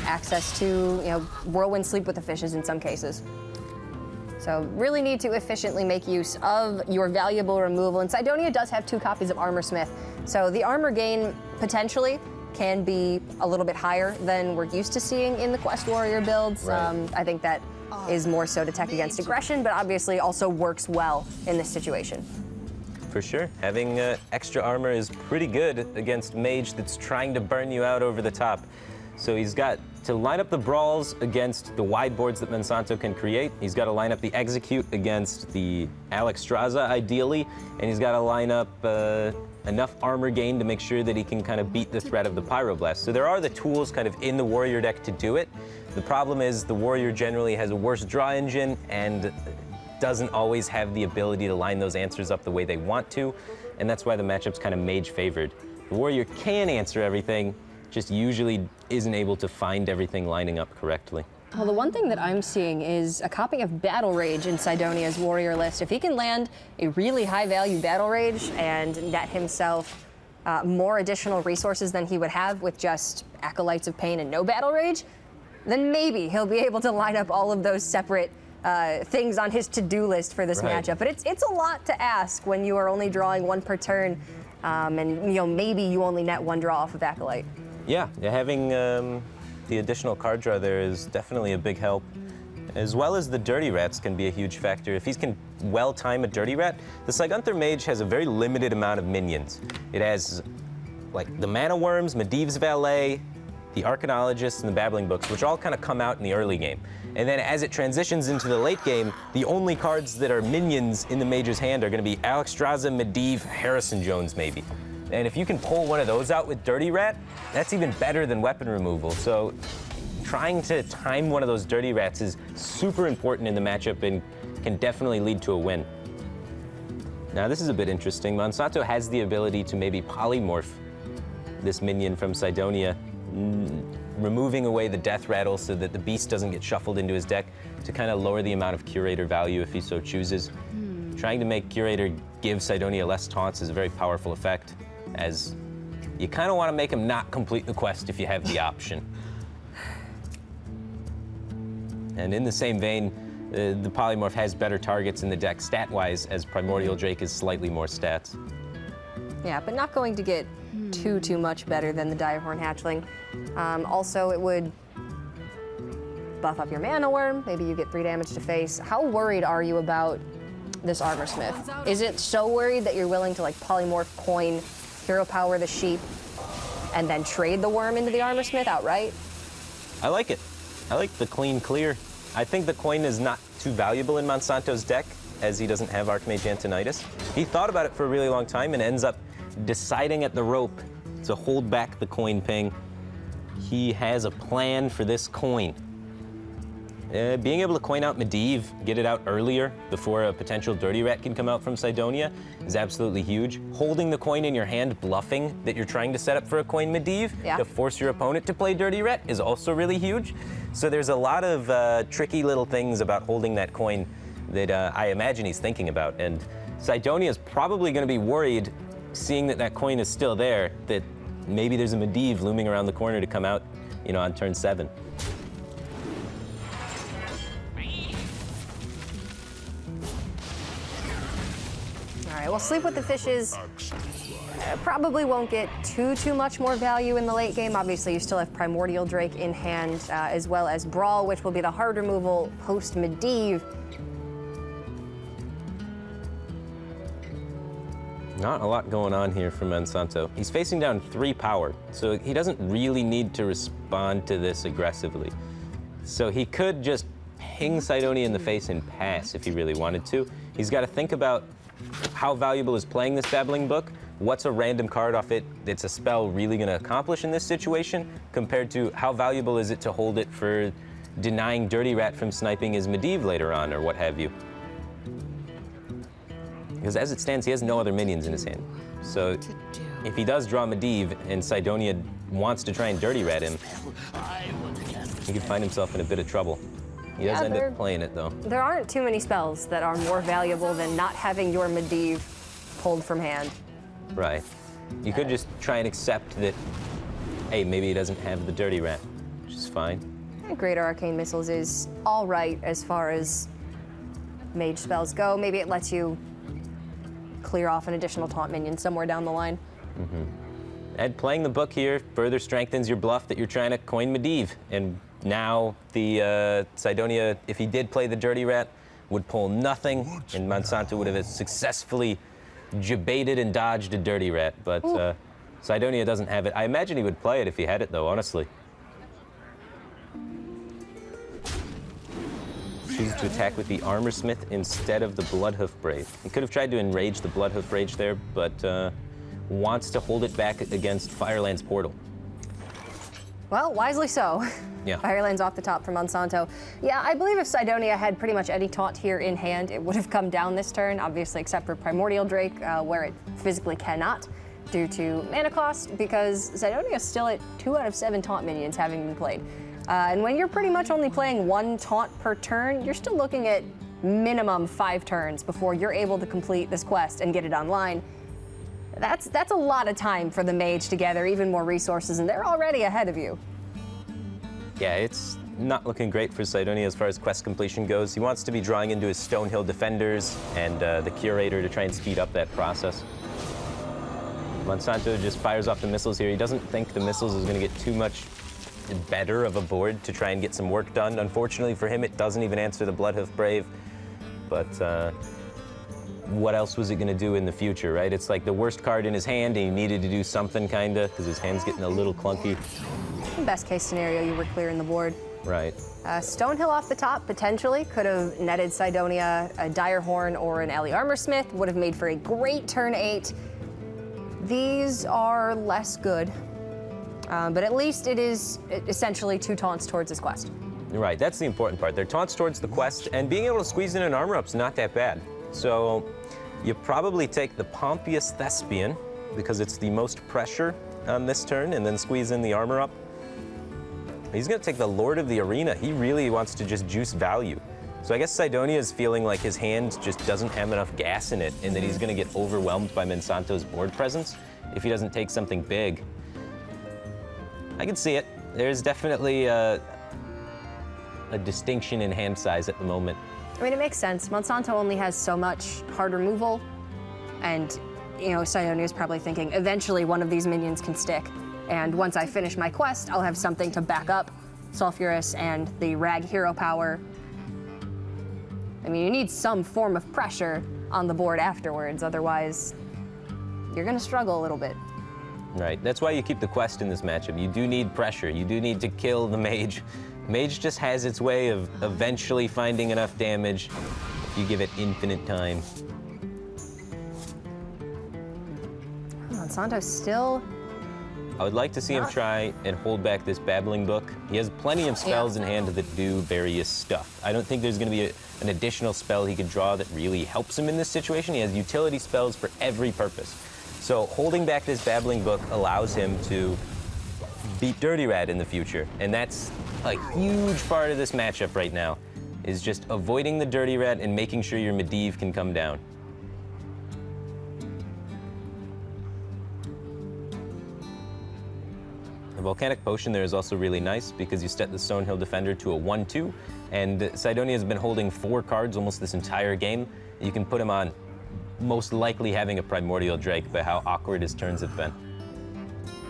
access to, you know, Whirlwind Sleep with the Fishes in some cases. So really need to efficiently make use of your valuable removal. And Cydonia does have 2 copies of Armor Smith, so the armor gain potentially can be a little bit higher than we're used to seeing in the Quest Warrior builds. Right. I think that is more so to tech against aggression, but obviously also works well in this situation. For sure. Having extra armor is pretty good against Mage that's trying to burn you out over the top. So he's got to line up the brawls against the wide boards that Monsanto can create. He's got to line up the execute against the Alexstrasza, ideally, and he's got to line up enough armor gain to make sure that he can kind of beat the threat of the Pyroblast. So there are the tools kind of in the Warrior deck to do it. The problem is the Warrior generally has a worse draw engine and doesn't always have the ability to line those answers up the way they want to, and that's why the matchup's kind of Mage favored. The Warrior can answer everything, just usually isn't able to find everything lining up correctly. Well, the one thing that I'm seeing is a copy of Battle Rage in Cydonia's warrior list. If he can land a really high-value Battle Rage and net himself more additional resources than he would have with just Acolytes of Pain and no Battle Rage, then maybe he'll be able to line up all of those separate things on his to-do list for this matchup. But it's a lot to ask when you are only drawing one per turn, and maybe you only net one draw off of Acolyte. Yeah, having the additional card draw there is definitely a big help, as well as the Dirty Rats can be a huge factor. If he can well time a Dirty Rat, the Cygunther Mage has a very limited amount of minions. It has like the Mana Worms, Medivh's Valet, the Arcanologists, and the Babbling Books, which all kind of come out in the early game. And then as it transitions into the late game, the only cards that are minions in the Mage's hand are going to be Alexstrasza, Medivh, Harrison Jones maybe. And if you can pull one of those out with Dirty Rat, that's even better than weapon removal. So trying to time one of those Dirty Rats is super important in the matchup and can definitely lead to a win. Now this is a bit interesting. Monsanto has the ability to maybe polymorph this minion from Cydonia, removing away the Death Rattle so that the beast doesn't get shuffled into his deck to kind of lower the amount of Curator value if he so chooses. Trying to make Curator give Cydonia less taunts is a very powerful effect, as you kind of want to make him not complete the quest if you have the option. And in the same vein, the Polymorph has better targets in the deck stat-wise, as Primordial Drake is slightly more stats. Yeah, but not going to get too much better than the Direhorn Hatchling. Also, it would buff up your Mana Worm. Maybe you get 3 damage to face. How worried are you about this Armor Smith? Is it so worried that you're willing to like polymorph, coin, hero power the sheep, and then trade the worm into the Armor Smith outright? I like it. I like the clean clear. I think the coin is not too valuable in Monsanto's deck, as he doesn't have Archmage Antonidas. He thought about it for a really long time and ends up deciding at the rope to hold back the coin ping. He has a plan for this coin. Being able to coin out Medivh, get it out earlier before a potential Dirty Rat can come out from Cydonia is absolutely huge. Holding the coin in your hand, bluffing that you're trying to set up for a coin Medivh to force your opponent to play Dirty Rat is also really huge. So there's a lot of tricky little things about holding that coin that I imagine he's thinking about. And Cydonia is probably going to be worried, seeing that that coin is still there, that maybe there's a Medivh looming around the corner to come out, on turn 7. All right, well, Sleep with the Fishes probably won't get too much more value in the late game. Obviously, you still have Primordial Drake in hand, as well as Brawl, which will be the hard removal post Medivh. Not a lot going on here for Monsanto. He's facing down 3 power, so he doesn't really need to respond to this aggressively. So he could just ping Cydonia in the face and pass if he really wanted to. He's got to think about how valuable is playing this Babbling Book, what's a random card off it that's a spell really going to accomplish in this situation, compared to how valuable is it to hold it for denying Dirty Rat from sniping his Medivh later on, or what have you. Because as it stands, he has no other minions in his hand. So if he does draw Medivh and Cydonia wants to try and Dirty Rat him, he could find himself in a bit of trouble. He does end up playing it, though. There aren't too many spells that are more valuable than not having your Medivh pulled from hand. Right. You could just try and accept that, hey, maybe he doesn't have the Dirty Rat, which is fine. Greater Arcane Missiles is all right as far as mage spells go. Maybe it lets you clear off an additional taunt minion somewhere down the line. And playing the book here further strengthens your bluff that you're trying to coin Medivh. And now the Cydonia, if he did play the Dirty Rat, would pull nothing, and Monsanto would have successfully debated and dodged a Dirty Rat. But Cydonia doesn't have it. I imagine he would play it if he had it, though, honestly. Chooses to attack with the Armor Smith instead of the Bloodhoof Brave. He could have tried to enrage the Bloodhoof Rage there, but wants to hold it back against Fireland's Portal. Well, wisely so. Yeah. Fireland's off the top for Monsanto. Yeah, I believe if Cydonia had pretty much any taunt here in hand, it would have come down this turn, obviously except for Primordial Drake, where it physically cannot due to mana cost, because Cydonia is still at 2 out of 7 taunt minions having been played. And when you're pretty much only playing 1 taunt per turn, you're still looking at minimum 5 turns before you're able to complete this quest and get it online. That's a lot of time for the mage to gather even more resources, and they're already ahead of you. Yeah, it's not looking great for Cydonia as far as quest completion goes. He wants to be drawing into his Stonehill defenders and the Curator to try and speed up that process. Monsanto just fires off the missiles here. He doesn't think the missiles is going to get too much better of a board to try and get some work done. Unfortunately for him, it doesn't even answer the Bloodhoof Brave. But what else was it going to do in the future, right? It's like the worst card in his hand, and he needed to do something, kind of, because his hand's getting a little clunky. Best case scenario, you were clearing the board. Right. Stonehill off the top, potentially, could have netted Cydonia a Direhorn or an Alley Armorsmith, would have made for a great turn 8. These are less good, but at least it is essentially 2 taunts towards his quest. Right, that's the important part. They're taunts towards the quest, and being able to squeeze in an armor up's not that bad. So you probably take the Pompous Thespian, because it's the most pressure on this turn, and then squeeze in the armor up. He's going to take the Lord of the Arena. He really wants to just juice value. So I guess Cydonia is feeling like his hand just doesn't have enough gas in it, and that he's going to get overwhelmed by Monsanto's board presence if he doesn't take something big. I can see it. There's definitely a distinction in hand size at the moment. I mean, it makes sense. Monsanto only has so much hard removal, and, you know, Cydonia is probably thinking, eventually one of these minions can stick, and once I finish my quest, I'll have something to back up Sulfurous and the Rag hero power. I mean, you need some form of pressure on the board afterwards, otherwise you're gonna struggle a little bit. Right, that's why you keep the quest in this matchup. You do need pressure. You do need to kill the mage. Mage just has its way of eventually finding enough damage if you give it infinite time. Monsanto still... I would like to see him try and hold back this Babbling Book. He has plenty of spells in hand that do various stuff. I don't think there's going to be an additional spell he could draw that really helps him in this situation. He has utility spells for every purpose. So holding back this Babbling Book allows him to beat Dirty Rat in the future. And that's a huge part of this matchup right now, is just avoiding the Dirty Rat and making sure your Medivh can come down. The Volcanic Potion there is also really nice because you set the Stonehill Defender to a 1/2, and Cydonia has been holding 4 cards almost this entire game. You can put him on most likely having a Primordial Drake by how awkward his turns have been.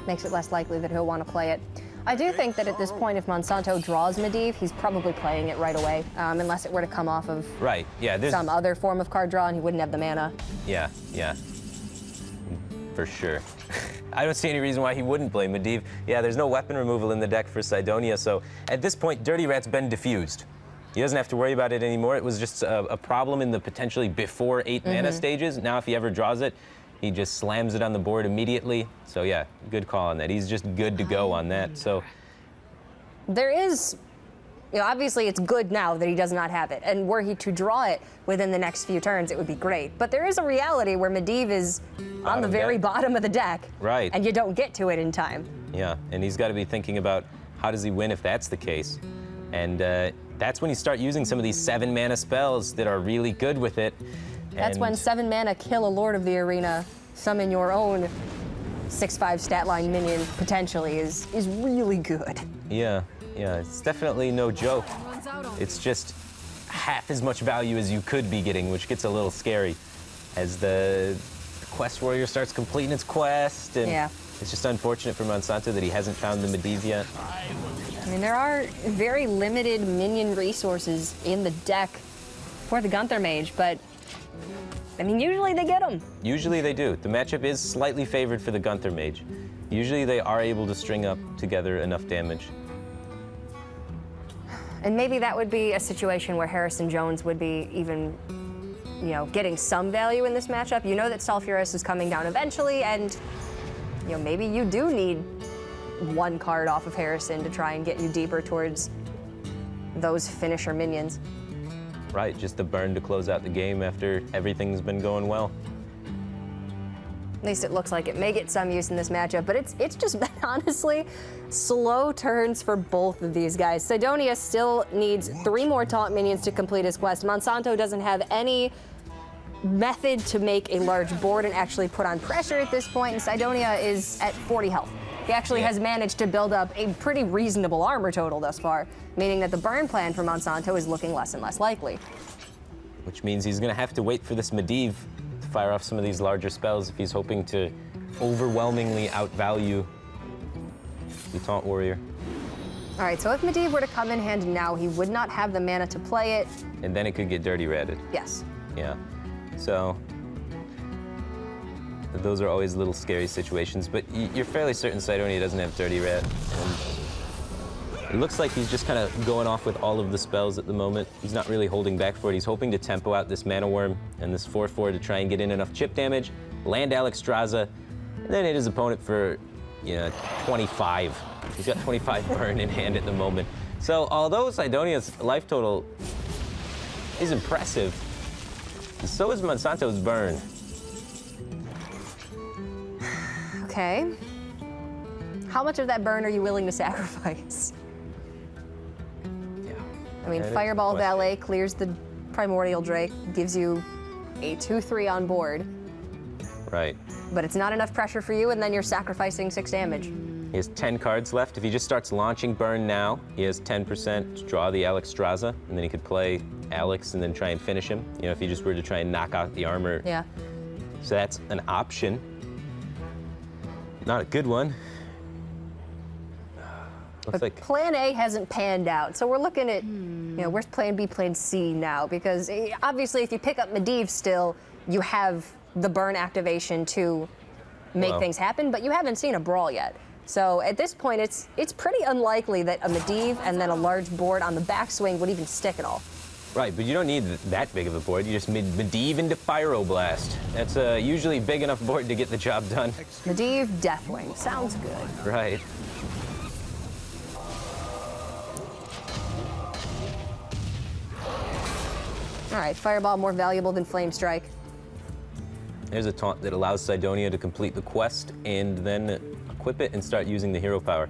Makes it less likely that he'll want to play it. I do think that at this point, if Monsanto draws Medivh, he's probably playing it right away, unless it were to come off of some other form of card draw and he wouldn't have the mana. Yeah, for sure. I don't see any reason why he wouldn't play Medivh. Yeah, there's no weapon removal in the deck for Cydonia, so at this point, Dirty Rat's been diffused. He doesn't have to worry about it anymore. It was just a problem in the potentially before 8 mana stages. Now if he ever draws it, he just slams it on the board immediately. So yeah, good call on that. He's just good to go on that. So there is, you know, obviously it's good now that he does not have it. And were he to draw it within the next few turns, it would be great. But there is a reality where Medivh is on the very bottom of the deck. Right. And you don't get to it in time. Yeah, and he's got to be thinking about how does he win if that's the case. And that's when you start using some of these 7 mana spells that are really good with it. That's when 7 mana kill a Lord of the Arena, summon your own 6/5 stat line minion potentially is really good. Yeah, it's definitely no joke. It's just half as much value as you could be getting, which gets a little scary as the quest warrior starts completing its quest. And it's just unfortunate for Monsanto that he hasn't found the Medivh yet. I mean, there are very limited minion resources in the deck for the Gunther Mage, but I mean, usually they get them. Usually they do. The matchup is slightly favored for the Gunther Mage. Usually they are able to string up together enough damage. And maybe that would be a situation where Harrison Jones would be even, you know, getting some value in this matchup. You know that Sulfurous is coming down eventually, and, you know, maybe you do need 1 card off of Harrison to try and get you deeper towards those finisher minions. Right, just the burn to close out the game after everything's been going well. At least it looks like it may get some use in this matchup, but it's just been honestly slow turns for both of these guys. Cydonia still needs 3 more taunt minions to complete his quest. Monsanto doesn't have any method to make a large board and actually put on pressure at this point, and Cydonia is at 40 health. He actually has managed to build up a pretty reasonable armor total thus far, meaning that the burn plan for Monsanto is looking less and less likely. Which means he's going to have to wait for this Medivh to fire off some of these larger spells if he's hoping to overwhelmingly outvalue the Taunt Warrior. All right, so if Medivh were to come in hand now, he would not have the mana to play it. And then it could get dirty ratted. Yes. Yeah. So those are always little scary situations, but you're fairly certain Cydonia doesn't have dirty rat. And it looks like he's just kind of going off with all of the spells at the moment. He's not really holding back for it. He's hoping to tempo out this Mana Worm and this 4/4 to try and get in enough chip damage, land Alexstrasza, and then hit his opponent for, 25. He's got 25 burn in hand at the moment. So although Cydonia's life total is impressive, so is Monsanto's burn. Okay. How much of that burn are you willing to sacrifice? Yeah. I mean, That is Fireball the question. Valet clears the Primordial Drake, gives you a 2/3 on board, Right. but it's not enough pressure for you, and then you're sacrificing 6 damage. He has 10 cards left. If he just starts launching burn now, he has 10% to draw the Alexstrasza, and then he could play Alex and then try and finish him. If he just were to try and knock out the armor. Yeah. So that's an option. Not a good one. Looks like Plan A hasn't panned out, so we're looking at, where's Plan B, Plan C now? Because obviously, if you pick up Medivh still, you have the burn activation to make Well. things happen, but you haven't seen a brawl yet. So at this point, it's pretty unlikely that a Medivh and then a large board on the backswing would even stick at all. Right, but you don't need that big of a board. You just Medivh into Pyroblast. That's a usually big enough board to get the job done. Medivh, Deathwing, sounds good. Right. All right, Fireball more valuable than Flame Strike. There's a taunt that allows Cydonia to complete the quest and then equip it and start using the hero power.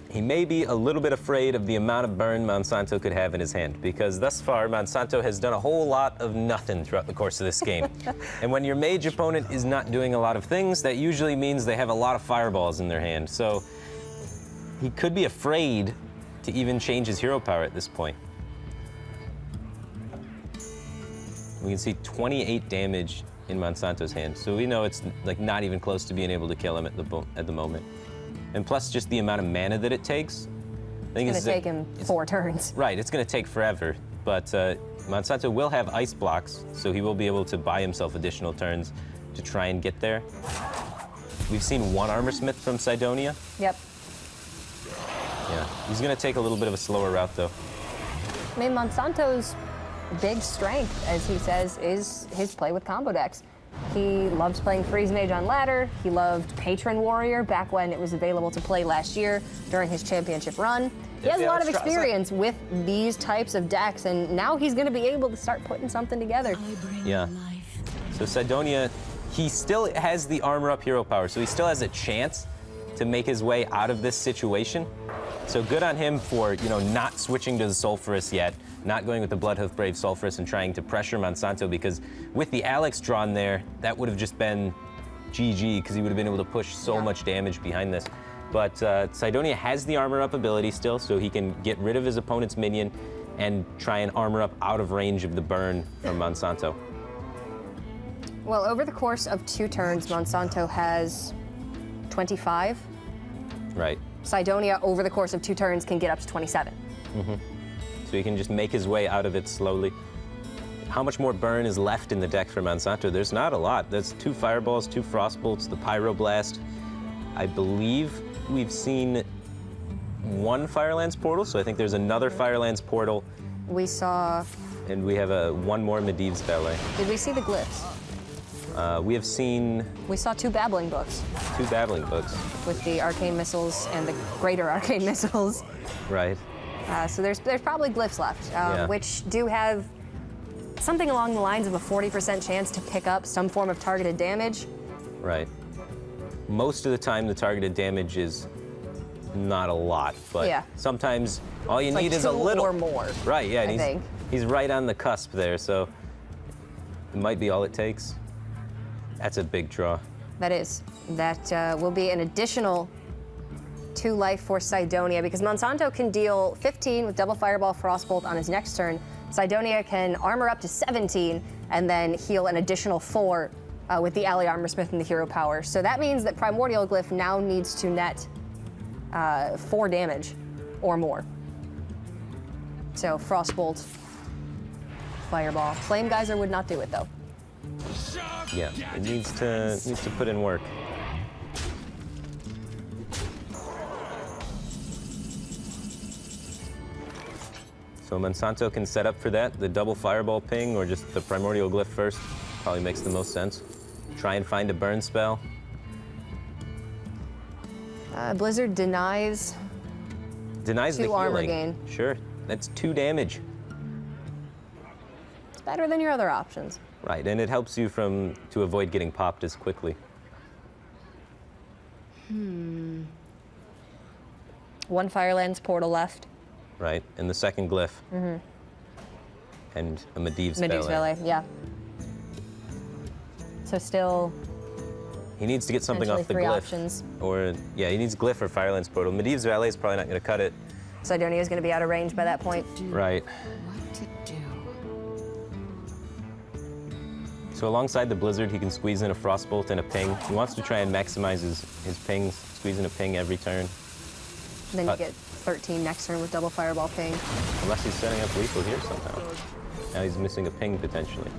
He may be a little bit afraid of the amount of burn Monsanto could have in his hand, because thus far, Monsanto has done a whole lot of nothing throughout the course of this game. And when your mage opponent is not doing a lot of things, that usually means they have a lot of fireballs in their hand. So he could be afraid to even change his hero power at this point. We can see 28 damage in Monsanto's hand, so we know it's like not even close to being able to kill him at the moment. And plus, just the amount of mana that it takes. I think It's going to take him 4 turns. Right, it's going to take forever, but Monsanto will have ice blocks, so he will be able to buy himself additional turns to try and get there. We've seen 1 Armorsmith from Cydonia. Yep. Yeah, he's going to take a little bit of a slower route, though. I mean, Monsanto's big strength, as he says, is his play with combo decks. He loves playing Freeze Mage on ladder. He loved Patron Warrior back when it was available to play last year during his championship run. He has a lot of experience with these types of decks, and now he's going to be able to start putting something together. Yeah. So Cydonia, he still has the armor up hero power, so he still has a chance to make his way out of this situation. So good on him for, not switching to the Sulphurous yet, not going with the Bloodhoof Brave Sulphurous and trying to pressure Monsanto, because with the Alex drawn there, that would have just been GG, because he would have been able to push so much damage behind this. But Cydonia has the armor up ability still, so he can get rid of his opponent's minion and try and armor up out of range of the burn from Monsanto. Well, over the course of 2 turns, Monsanto has 25. Right. Cydonia, over the course of 2 turns, can get up to 27. So he can just make his way out of it slowly. How much more burn is left in the deck for Monsanto? There's not a lot. There's 2 Fireballs, 2 Frostbolts, the Pyroblast. I believe we've seen 1 Firelands Portal, so I think there's another Firelands Portal, We saw... and we have 1 more Medivh's Ballet. Did we see the glyphs? We have seen We saw 2 Babbling Books 2 Babbling Books. with the Arcane Missiles and the Greater Arcane Missiles. Right. So there's probably glyphs left, Yeah. which do have something along the lines of a 40% chance to pick up some form of targeted damage. Right. Most of the time, the targeted damage is not a lot, but Yeah. sometimes all you It's need like is a 2 little. or more. Right, yeah, and I think. he's right on the cusp there, so it might be all it takes. That's a big draw. That is. That will be an additional 2 life for Cydonia because Monsanto can deal 15 with double Fireball Frostbolt on his next turn. Cydonia can armor up to 17 and then heal an additional 4 with the Ally Armorsmith and the Hero Power. So that means that Primordial Glyph now needs to net 4 damage or more. So Frostbolt, Fireball. Flame Geyser would not do it though. Yeah, it needs to put in work. So Monsanto can set up for that, the double Fireball ping, or just the Primordial Glyph first. Probably makes the most sense. Try and find a burn spell. Blizzard denies Denies the 2 healing. armor gain. Sure, that's 2 damage. It's better than your other options. Right, and it helps you to avoid getting popped as quickly. 1 Firelands portal left. Right, and the second glyph. And a Medivh's Valet. Yeah. So still He needs to get something off the potentially 3 glyph. options. Or, yeah, he needs glyph or Firelands Portal. Medivh's Valet is probably not going to cut it. Cydonia is going to be out of range by that point. Right. What to do? So alongside the Blizzard, he can squeeze in a Frostbolt and a ping. He wants to try and maximize his pings, squeeze in a ping every turn. And then you get 13 next turn with double Fireball ping. Unless he's setting up lethal here somehow. Now he's missing a ping potentially.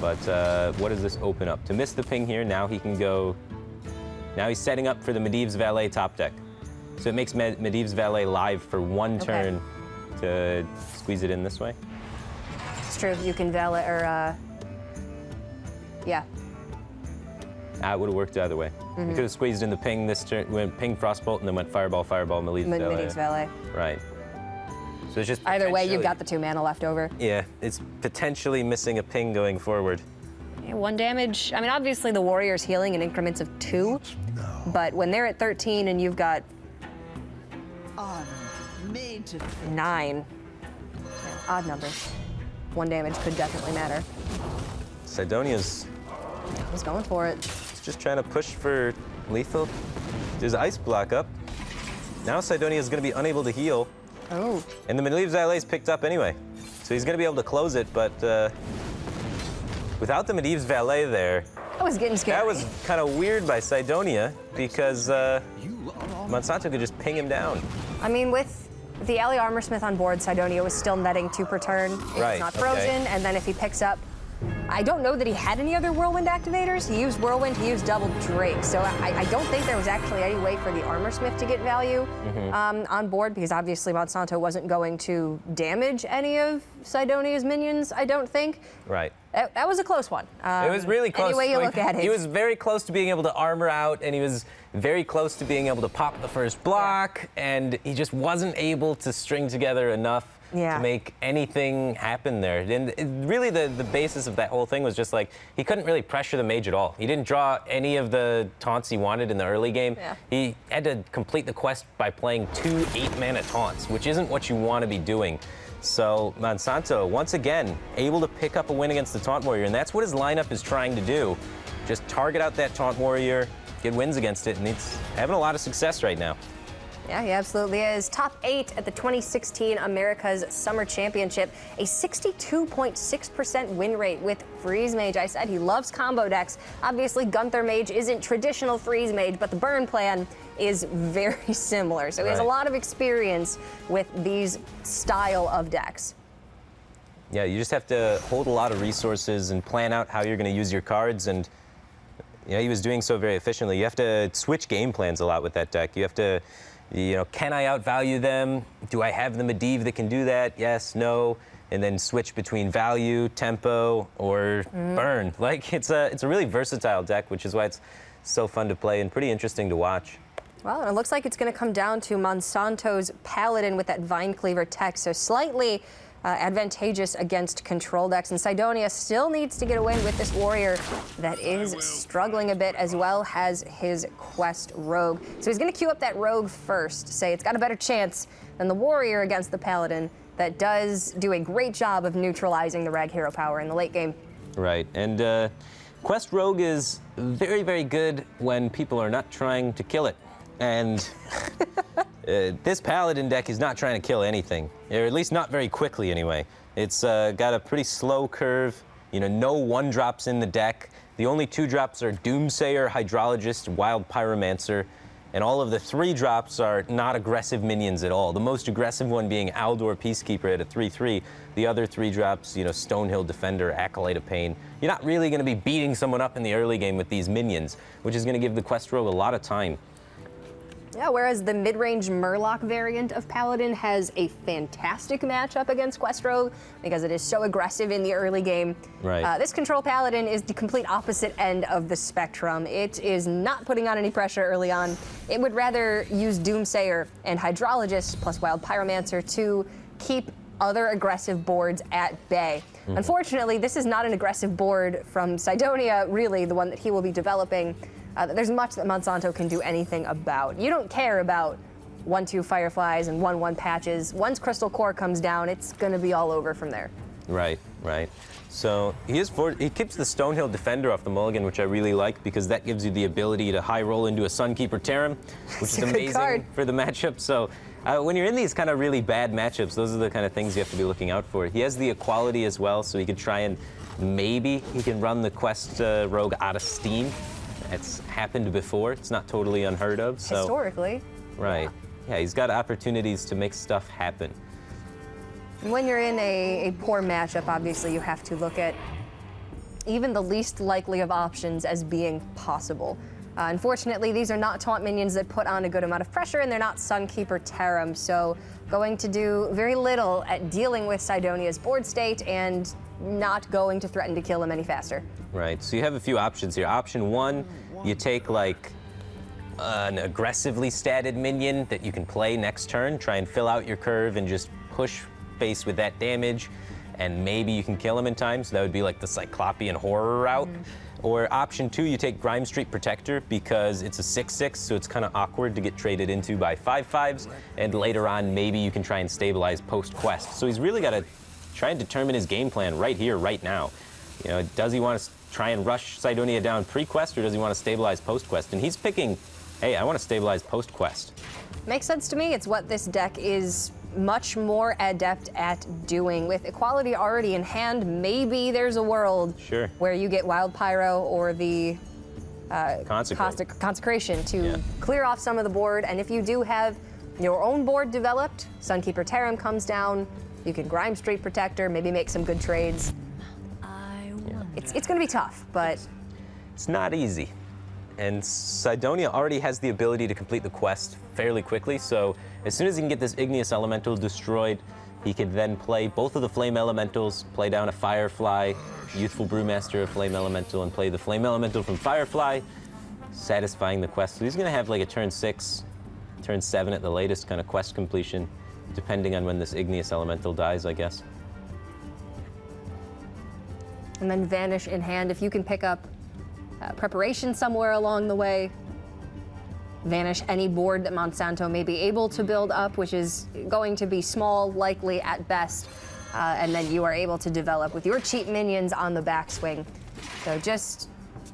But what does this open up? To miss the ping here, now he can go... Now he's setting up for the Medivh's Valet top deck. So it makes Medivh's Valet live for 1 turn to squeeze it in this way. It's true. You can valet or yeah. It would have worked either way. You could have squeezed in the ping this turn, went ping Frostbolt, and then went Fireball, Medivh's Valet. Medivh's Valet. Right. So it's just Either way, you've potentially- got the 2 mana left over. Yeah, it's potentially missing a ping going forward. Yeah, 1 damage. I mean, obviously the Warrior's healing in increments of 2, but when they're at 13 and you've got Made to 9, odd numbers. 1 damage could definitely matter. Cydonia's He's going for it. just trying to push for lethal. There's Ice Block up. Now Cydonia's going to be unable to heal. Oh. And the Medivh's Valet's picked up anyway. So he's going to be able to close it, but without the Medivh's Valet there, That was getting scary. that was kind of weird by Cydonia because Monsanto could just ping him down. I mean, with the Ally Armorsmith on board, Cydonia was still netting 2 per turn. It's Right, not okay. frozen, and then if he picks up, I don't know that he had any other Whirlwind activators. He used Whirlwind, he used Double Drake, so I don't think there was actually any way for the Armorsmith to get value on board, because obviously Monsanto wasn't going to damage any of Cydonia's minions, I don't think. Right. That was a close one. It was really close. Any way you Like, look at it. He was very close to being able to armor out, and he was very close to being able to pop the first block, and he just wasn't able to string together enough to make anything happen there. And really the basis of that whole thing was just like, he couldn't really pressure the mage at all. He didn't draw any of the taunts he wanted in the early game. Yeah. He had to complete the quest by playing 2 8-mana taunts, which isn't what you want to be doing. So Monsanto, once again, able to pick up a win against the Taunt Warrior, and that's what his lineup is trying to do. Just target out that Taunt Warrior, get wins against it, and he's having a lot of success right now. Yeah, he absolutely is. Top 8 at the 2016 America's Summer Championship. A 62.6% win rate with Freeze Mage. I said he loves combo decks. Obviously, Gunther Mage isn't traditional Freeze Mage, but the burn plan is very similar. So he has a Right. lot of experience with these style of decks. Yeah, you just have to hold a lot of resources and plan out how you're going to use your cards, and yeah, he was doing so very efficiently. You have to switch game plans a lot with that deck. You have to, can I outvalue them? Do I have the Medivh that can do that? Yes, no, and then switch between value, tempo, or burn. Like, it's a really versatile deck, which is why it's so fun to play and pretty interesting to watch. Well, and it looks like it's going to come down to Monsanto's Paladin with that Vine Cleaver tech. So slightly advantageous against control decks. And Cydonia still needs to get away with this warrior that is struggling a bit, as well as his quest rogue. So he's going to queue up that rogue first, say it's got a better chance than the warrior against the paladin that does do a great job of neutralizing the rag hero power in the late game. Right, and quest rogue is very, very good when people are not trying to kill it. And this paladin deck is not trying to kill anything, or at least not very quickly anyway. It's got a pretty slow curve, no 1-drops in the deck. The only 2-drops are Doomsayer, Hydrologist, Wild Pyromancer, and all of the 3-drops are not aggressive minions at all. The most aggressive one being Aldor Peacekeeper at a 3/3. The other 3-drops, Stonehill Defender, Acolyte of Pain. You're not really going to be beating someone up in the early game with these minions, which is going to give the quest rogue a lot of time. Yeah, whereas the mid-range Murloc variant of Paladin has a fantastic matchup against Quest Rogue because it is so aggressive in the early game. Right. This Control Paladin is the complete opposite end of the spectrum. It is not putting on any pressure early on. It would rather use Doomsayer and Hydrologist plus Wild Pyromancer to keep other aggressive boards at bay. Unfortunately, this is not an aggressive board from Cydonia, really, the one that he will be developing. There's much that Monsanto can do anything about. You don't care about 1/2 Fireflies and 1/1 patches. Once Crystal Core comes down, it's going to be all over from there. Right, right. So he keeps the Stonehill Defender off the mulligan, which I really like because that gives you the ability to high roll into a Sunkeeper Terran, which is amazing for the matchup. So when you're in these kind of really bad matchups, those are the kind of things you have to be looking out for. He has the equality as well, so he could try and maybe he can run the quest rogue out of steam. It's happened before. It's not totally unheard of. So, historically. Right. Yeah, he's got opportunities to make stuff happen. When you're in a poor matchup, obviously you have to look at even the least likely of options as being possible. Unfortunately, these are not taunt minions that put on a good amount of pressure, and they're not Sunkeeper Terram, so going to do very little at dealing with Cydonia's board state and not going to threaten to kill him any faster. Right, so you have a few options here. Option 1, you take like an aggressively statted minion that you can play next turn, try and fill out your curve and just push face with that damage, and maybe you can kill him in time, so that would be like the Cyclopean Horror route. Or option 2, you take Grime Street Protector because it's a 6/6, so it's kind of awkward to get traded into by 5/5s, and later on maybe you can try and stabilize post-quest. So he's really got to try and determine his game plan right here, right now. Does he want to try and rush Cydonia down pre-quest, or does he want to stabilize post-quest? And he's picking, hey, I want to stabilize post-quest. Makes sense to me. It's what this deck is much more adept at doing. With equality already in hand, maybe there's a world where you get Wild Pyro or the Consecration to clear off some of the board. And if you do have your own board developed, Sunkeeper Terram comes down, you can Grime Street Protector, maybe make some good trades. It's going to be tough, but it's not easy. And Cydonia already has the ability to complete the quest fairly quickly, so as soon as he can get this Igneous Elemental destroyed, he can then play both of the Flame Elementals, play down a Firefly, Youthful Brewmaster of Flame Elemental, and play the Flame Elemental from Firefly, satisfying the quest. So he's going to have like a turn 6, turn 7 at the latest kind of quest completion, depending on when this Igneous Elemental dies, I guess. And then Vanish in hand. If you can pick up preparation somewhere along the way, vanish any board that Monsanto may be able to build up, which is going to be small, likely at best, and then you are able to develop with your cheap minions on the backswing. So just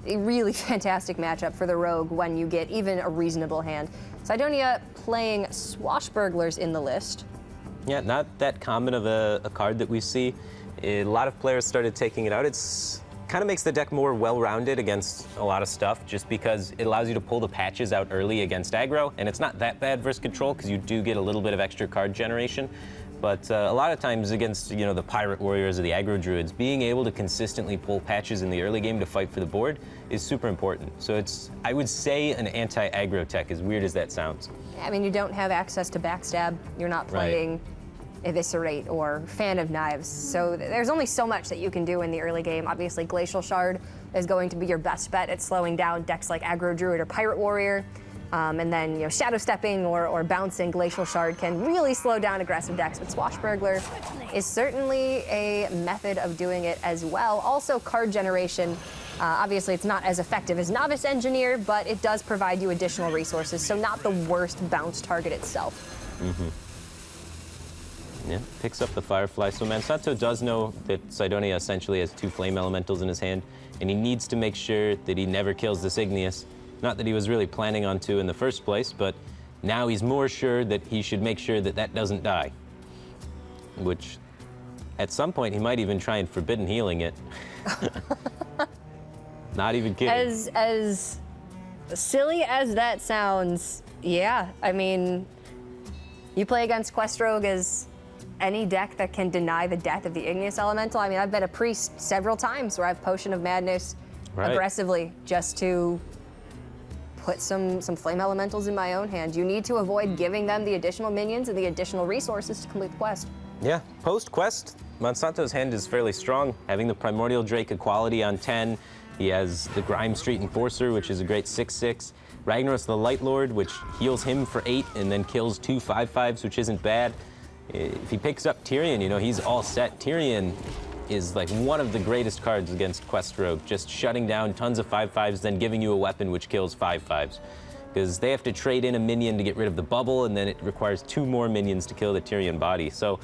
a really fantastic matchup for the Rogue when you get even a reasonable hand. Cydonia playing Swashbucklers in the list. Yeah, not that common of a card that we see. A lot of players started taking it out. It's kind of makes the deck more well-rounded against a lot of stuff, just because it allows you to pull the patches out early against aggro, and it's not that bad versus control because you do get a little bit of extra card generation. But a lot of times against the Pirate Warriors or the aggro Druids, being able to consistently pull patches in the early game to fight for the board is super important. So it's, I would say, an anti-aggro tech, as weird as that sounds. I mean, you don't have access to backstab. You're not playing Eviscerate or Fan of Knives. So there's only so much that you can do in the early game. Obviously, Glacial Shard is going to be your best bet at slowing down decks like Aggro Druid or Pirate Warrior. And then, shadow stepping or bouncing Glacial Shard can really slow down aggressive decks, but Swashbuckler is certainly a method of doing it as well. Also, card generation. Obviously, it's not as effective as Novice Engineer, but it does provide you additional resources, so not the worst bounce target itself. Yeah, picks up the Firefly. So Monsanto does know that Cydonia essentially has 2 Flame Elementals in his hand, and he needs to make sure that he never kills this Igneous. Not that he was really planning on to in the first place, but now he's more sure that he should make sure that that doesn't die. Which, at some point, he might even try and Forbidden Healing it. Not even kidding. As silly as that sounds, yeah. I mean, you play against Quest Rogue as any deck that can deny the death of the Igneous Elemental. I mean, I've been a priest several times where I've Potion of Madness aggressively just to put some Flame Elementals in my own hand. You need to avoid giving them the additional minions and the additional resources to complete the quest. Yeah, post-quest, Monsanto's hand is fairly strong, having the Primordial Drake equality on 10. He has the Grime Street Enforcer, which is a great 6/6. Ragnaros the Light Lord, which heals him for 8 and then kills 2 5/5s, which isn't bad. If he picks up Tyrion, he's all set. Tyrion is like one of the greatest cards against Quest Rogue, just shutting down tons of 5/5s, then giving you a weapon which kills 5/5s. Because they have to trade in a minion to get rid of the bubble, and then it requires 2 more minions to kill the Tyrion body. So,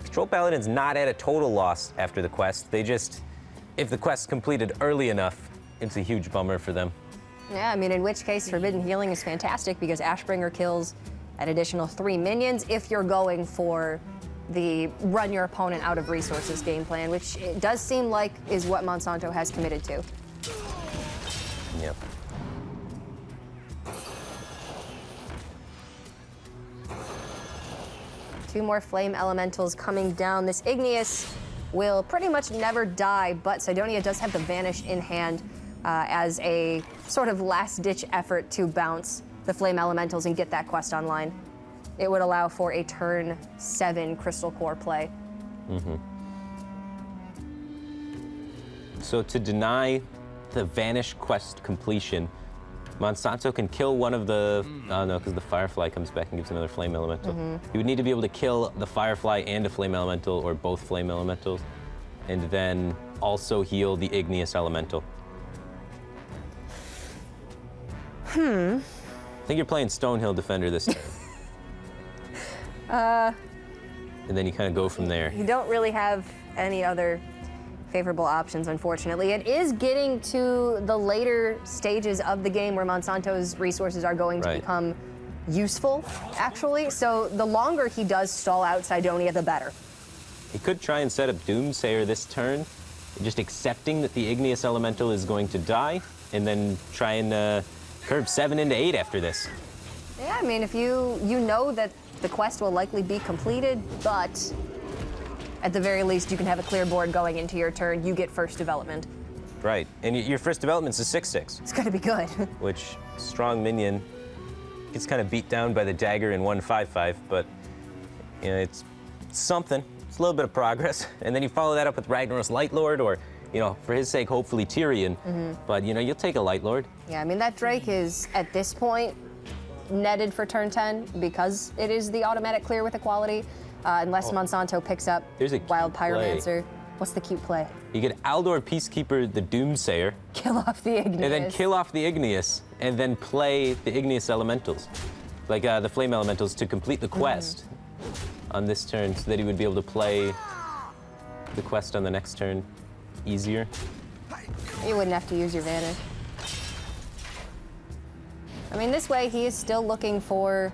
Control Paladin's not at a total loss after the quest. They just, if the quest's completed early enough, it's a huge bummer for them. Yeah, I mean, in which case Forbidden Healing is fantastic because Ashbringer kills an additional 3 minions if you're going for the run your opponent out of resources game plan, which it does seem like is what Monsanto has committed to. Yep. Two more Flame Elementals coming down. This Igneous will pretty much never die, but Cydonia does have the Vanish in hand as a sort of last-ditch effort to bounce the Flame Elementals and get that quest online. It would allow for a turn 7 Crystal Core play. So to deny the Vanish quest completion, Monsanto can kill one of the... Oh no, because the Firefly comes back and gives another Flame Elemental. He would need to be able to kill the Firefly and a Flame Elemental, or both Flame Elementals, and then also heal the Igneous Elemental. I think you're playing Stonehill Defender this time. And then you kind of go from there. You don't really have any other favorable options, unfortunately. It is getting to the later stages of the game where Monsanto's resources are going to become useful, actually. So the longer he does stall out Cydonia, the better. He could try and set up Doomsayer this turn, just accepting that the Igneous Elemental is going to die, and then try and curve 7 into 8 after this. Yeah, I mean, if you know that the quest will likely be completed, but at the very least, you can have a clear board going into your turn. You get first development. Right, and your first development's a 6/6. It's gonna be good. Which, strong minion, gets kind of beat down by the dagger in 1 5/5, but it's something. It's a little bit of progress. And then you follow that up with Ragnaros Light Lord, or for his sake, hopefully Tyrion. But you'll take a Light Lord. Yeah, I mean, that Drake is, at this point, netted for turn 10 because it is the automatic clear with equality, unless Monsanto picks up There's a Wild cute Pyromancer. What's the cute play? You get Aldor Peacekeeper the Doomsayer, Kill off the Igneous. and then kill off the Igneous, and then play the Igneous Elementals, like the Flame Elementals, to complete the quest on this turn, so that he would be able to play the quest on the next turn easier. You wouldn't have to use your Vanish. I mean, this way he is still looking for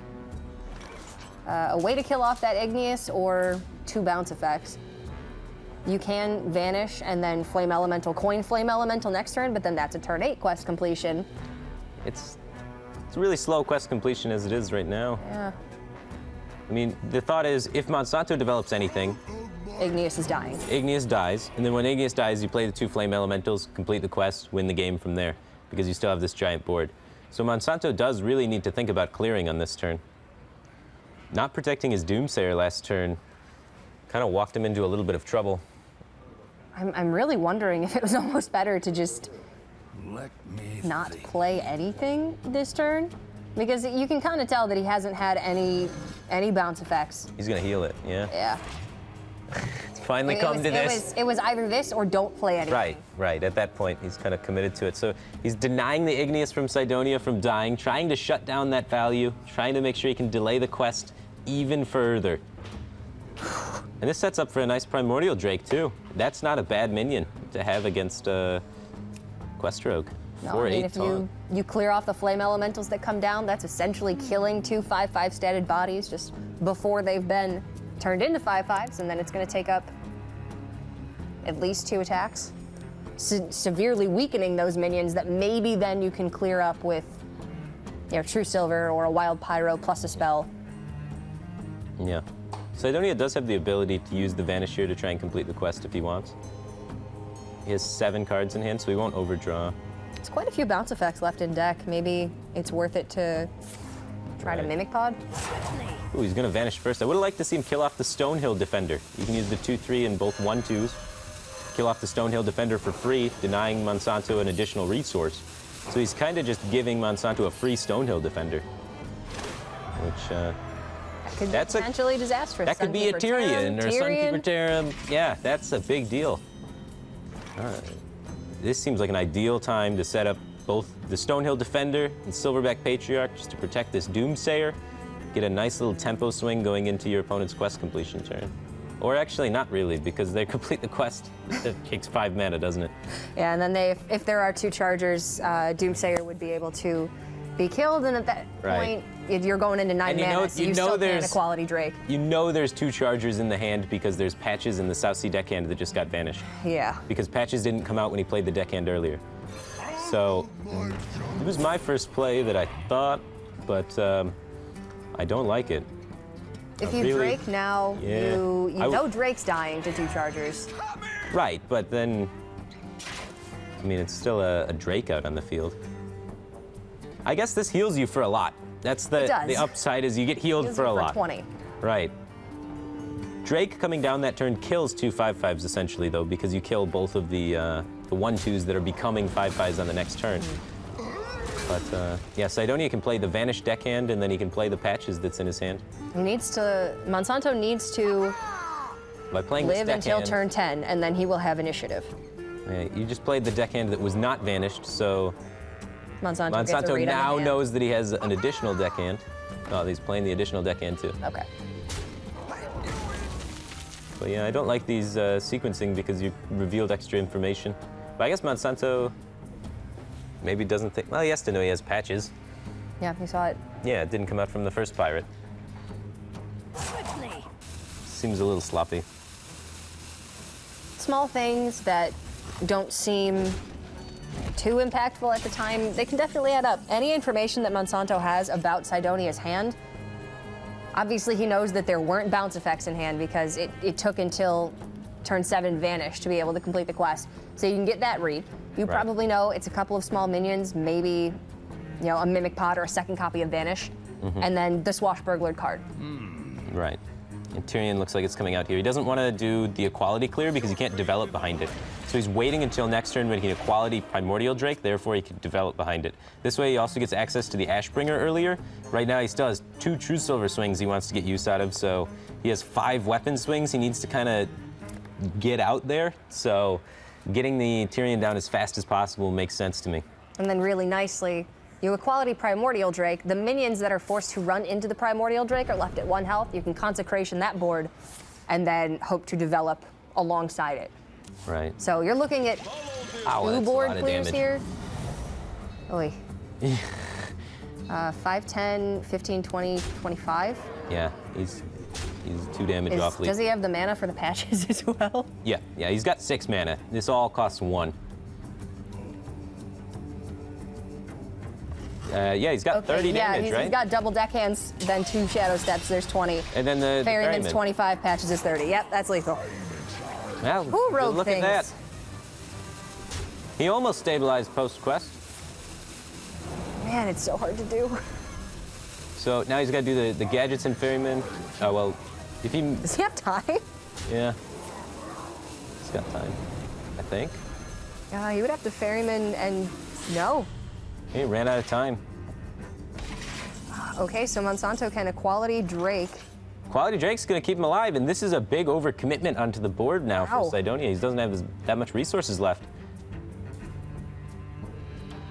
a way to kill off that Igneous or 2 bounce effects. You can Vanish and then Flame Elemental, coin Flame Elemental next turn, but then that's a turn 8 quest completion. It's a really slow quest completion as it is right now. Yeah. I mean, the thought is, if Monsanto develops anything, Igneous is dying. Igneous dies, and then when Igneous dies, you play the 2 Flame Elementals, complete the quest, win the game from there, because you still have this giant board. So Monsanto does really need to think about clearing on this turn. Not protecting his Doomsayer last turn kind of walked him into a little bit of trouble. I'm really wondering if it was almost better to just not play anything this turn, because you can kind of tell that he hasn't had any bounce effects. He's gonna heal it, yeah. Yeah. It's finally come to this. It was either this or don't play anything. Right. At that point, he's kind of committed to it. So he's denying the Igneous from Cydonia from dying, trying to shut down that value, trying to make sure he can delay the quest even further. And this sets up for a nice Primordial Drake, too. That's not a bad minion to have against Quest Rogue. No, I mean, if you clear off the flame elementals that come down, that's essentially killing 2 5/5 statted bodies just before they've been turned into 5/5s, and then it's going to take up at least 2 attacks, severely weakening those minions that maybe then you can clear up with, True Silver or a Wild Pyro plus a spell. Yeah. Cydonia does have the ability to use the Vanish here to try and complete the quest if he wants. He has 7 cards in hand, so he won't overdraw. There's quite a few bounce effects left in deck. Maybe it's worth it to try to Mimic Pod. Ooh, he's gonna Vanish first. I would've liked to see him kill off the Stonehill Defender. You can use the 2/3 in both 1/2s. Kill off the Stonehill Defender for free, denying Monsanto an additional resource. So he's kind of just giving Monsanto a free Stonehill Defender. Which, Could be potentially disastrous. That could be a Tyrion or Sunkeeper Tarim. Yeah, that's a big deal. This seems like an ideal time to set up both the Stonehill Defender and Silverback Patriarch just to protect this Doomsayer. Get a nice little tempo swing going into your opponent's quest completion turn. Or actually, not really, because they complete the quest. It takes 5 mana, doesn't it? Yeah, and then if there are 2 chargers, Doomsayer would be able to be killed, and at that point, you're going into 9 mana, so you still can a quality Drake. You know there's 2 chargers in the hand because there's Patches in the South Sea deckhand that just got vanished. Yeah. Because Patches didn't come out when he played the deckhand earlier. So, it was my first play that I thought, but I don't like it. If you Drake now, you know Drake's dying to 2 chargers. Right, but then, I mean, it's still a Drake out on the field. I guess this heals you for a lot. That's the upside is you get healed for a lot. 20. Right. Drake coming down that turn kills 2 5/5s essentially though, because you kill both of the 1/2s that are becoming 5/5s on the next turn. But yeah, Cydonia can play the Vanished deckhand and then he can play the Patches that's in his hand. Monsanto needs to By playing live this until deckhand, turn 10, and then he will have initiative. Yeah, you just played the deckhand that was not vanished, so Monsanto gets a read now on the hand. knows that he has an additional deckhand. Oh, he's playing the additional deckhand too. Okay. But yeah, I don't like these sequencing because you revealed extra information. But I guess Monsanto maybe doesn't think, well, he has to know he has Patches. Yeah, you saw it. Yeah, it didn't come out from the first pirate. Seems a little sloppy. Small things that don't seem too impactful at the time, they can definitely add up. Any information that Monsanto has about Cydonia's hand, obviously he knows that there weren't bounce effects in hand because it took until turn 7 Vanish to be able to complete the quest. So you can get that read. You probably know it's a couple of small minions, maybe a Mimic Pod or a second copy of Vanish, and then the Swashbuckler card. Right. And Tyrion looks like it's coming out here. He doesn't want to do the Equality clear because he can't develop behind it. So he's waiting until next turn when he can Equality Primordial Drake, therefore he can develop behind it. This way he also gets access to the Ashbringer earlier. Right now he still has 2 True Silver swings he wants to get use out of, so he has 5 weapon swings he needs to kind of get out there. So getting the Tyrion down as fast as possible makes sense to me. And then really nicely, you Equality Primordial Drake. The minions that are forced to run into the Primordial Drake are left at 1 health. You can Consecration that board and then hope to develop alongside it. Right. So you're looking at 2 board clears here. Oy. 5, 10, 15, 20, 25. Yeah, he's 2 damage off lead. Does he have the mana for the Patches as well? Yeah, he's got 6 mana. This all costs 1. Yeah, he's got 30 damage, right? He's got double deckhands, then 2 Shadow Steps, there's 20. And then the Ferryman's 25, Patches is 30. Yep, that's lethal. Well, Who wrote look things? at that. He almost stabilized post-quest. Man, it's so hard to do. So now he's got to do the gadgets and Ferryman. Oh, well, if he... Does he have time? Yeah. He's got time, I think. You would have to Ferryman and No. He ran out of time. Okay, so Monsanto can equality Drake. Quality Drake's going to keep him alive, and this is a big overcommitment onto the board now Wow. for Cydonia. He doesn't have that much resources left.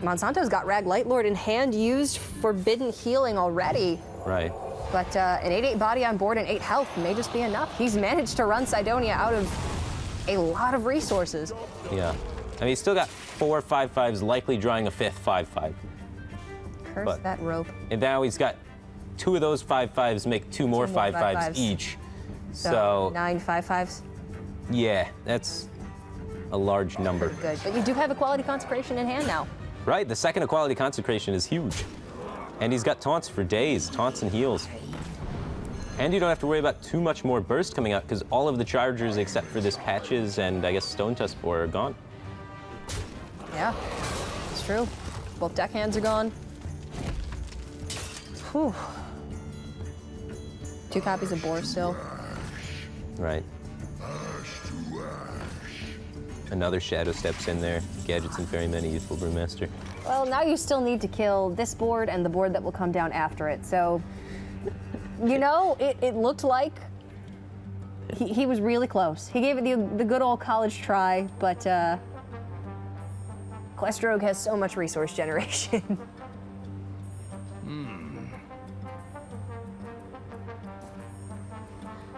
Monsanto's got Rag Lightlord in hand, used Forbidden Healing already. Right. But an 8-8 body on board and 8 health may just be enough. He's managed to run Cydonia out of a lot of resources. Yeah. I mean, he's still got 4 5/5s, likely drawing a 5th 5/5. Curse But- that rope. And now he's got 2 of those 5/5s make 2 more 5/5s 5/5s. each. So So, 9 5/5s. yeah, that's a large number. Good. But you do have Equality Consecration in hand now. Right, the second Equality Consecration is huge. And he's got taunts for days, taunts and heals. And you don't have to worry about too much more burst coming out because all of the chargers except for this Patches and I guess Stone Tusk Boar are gone. Yeah, it's true. Both deck hands are gone. Whew. 2 copies of Boar still. Right. Another Shadow steps in there. Gadgets and Ferryman, a Youthful Brewmaster. Well, now you still need to kill this board and the board that will come down after it. So, you know, it looked like he was really close. He gave it the good old college try, but Quest Rogue has so much resource generation.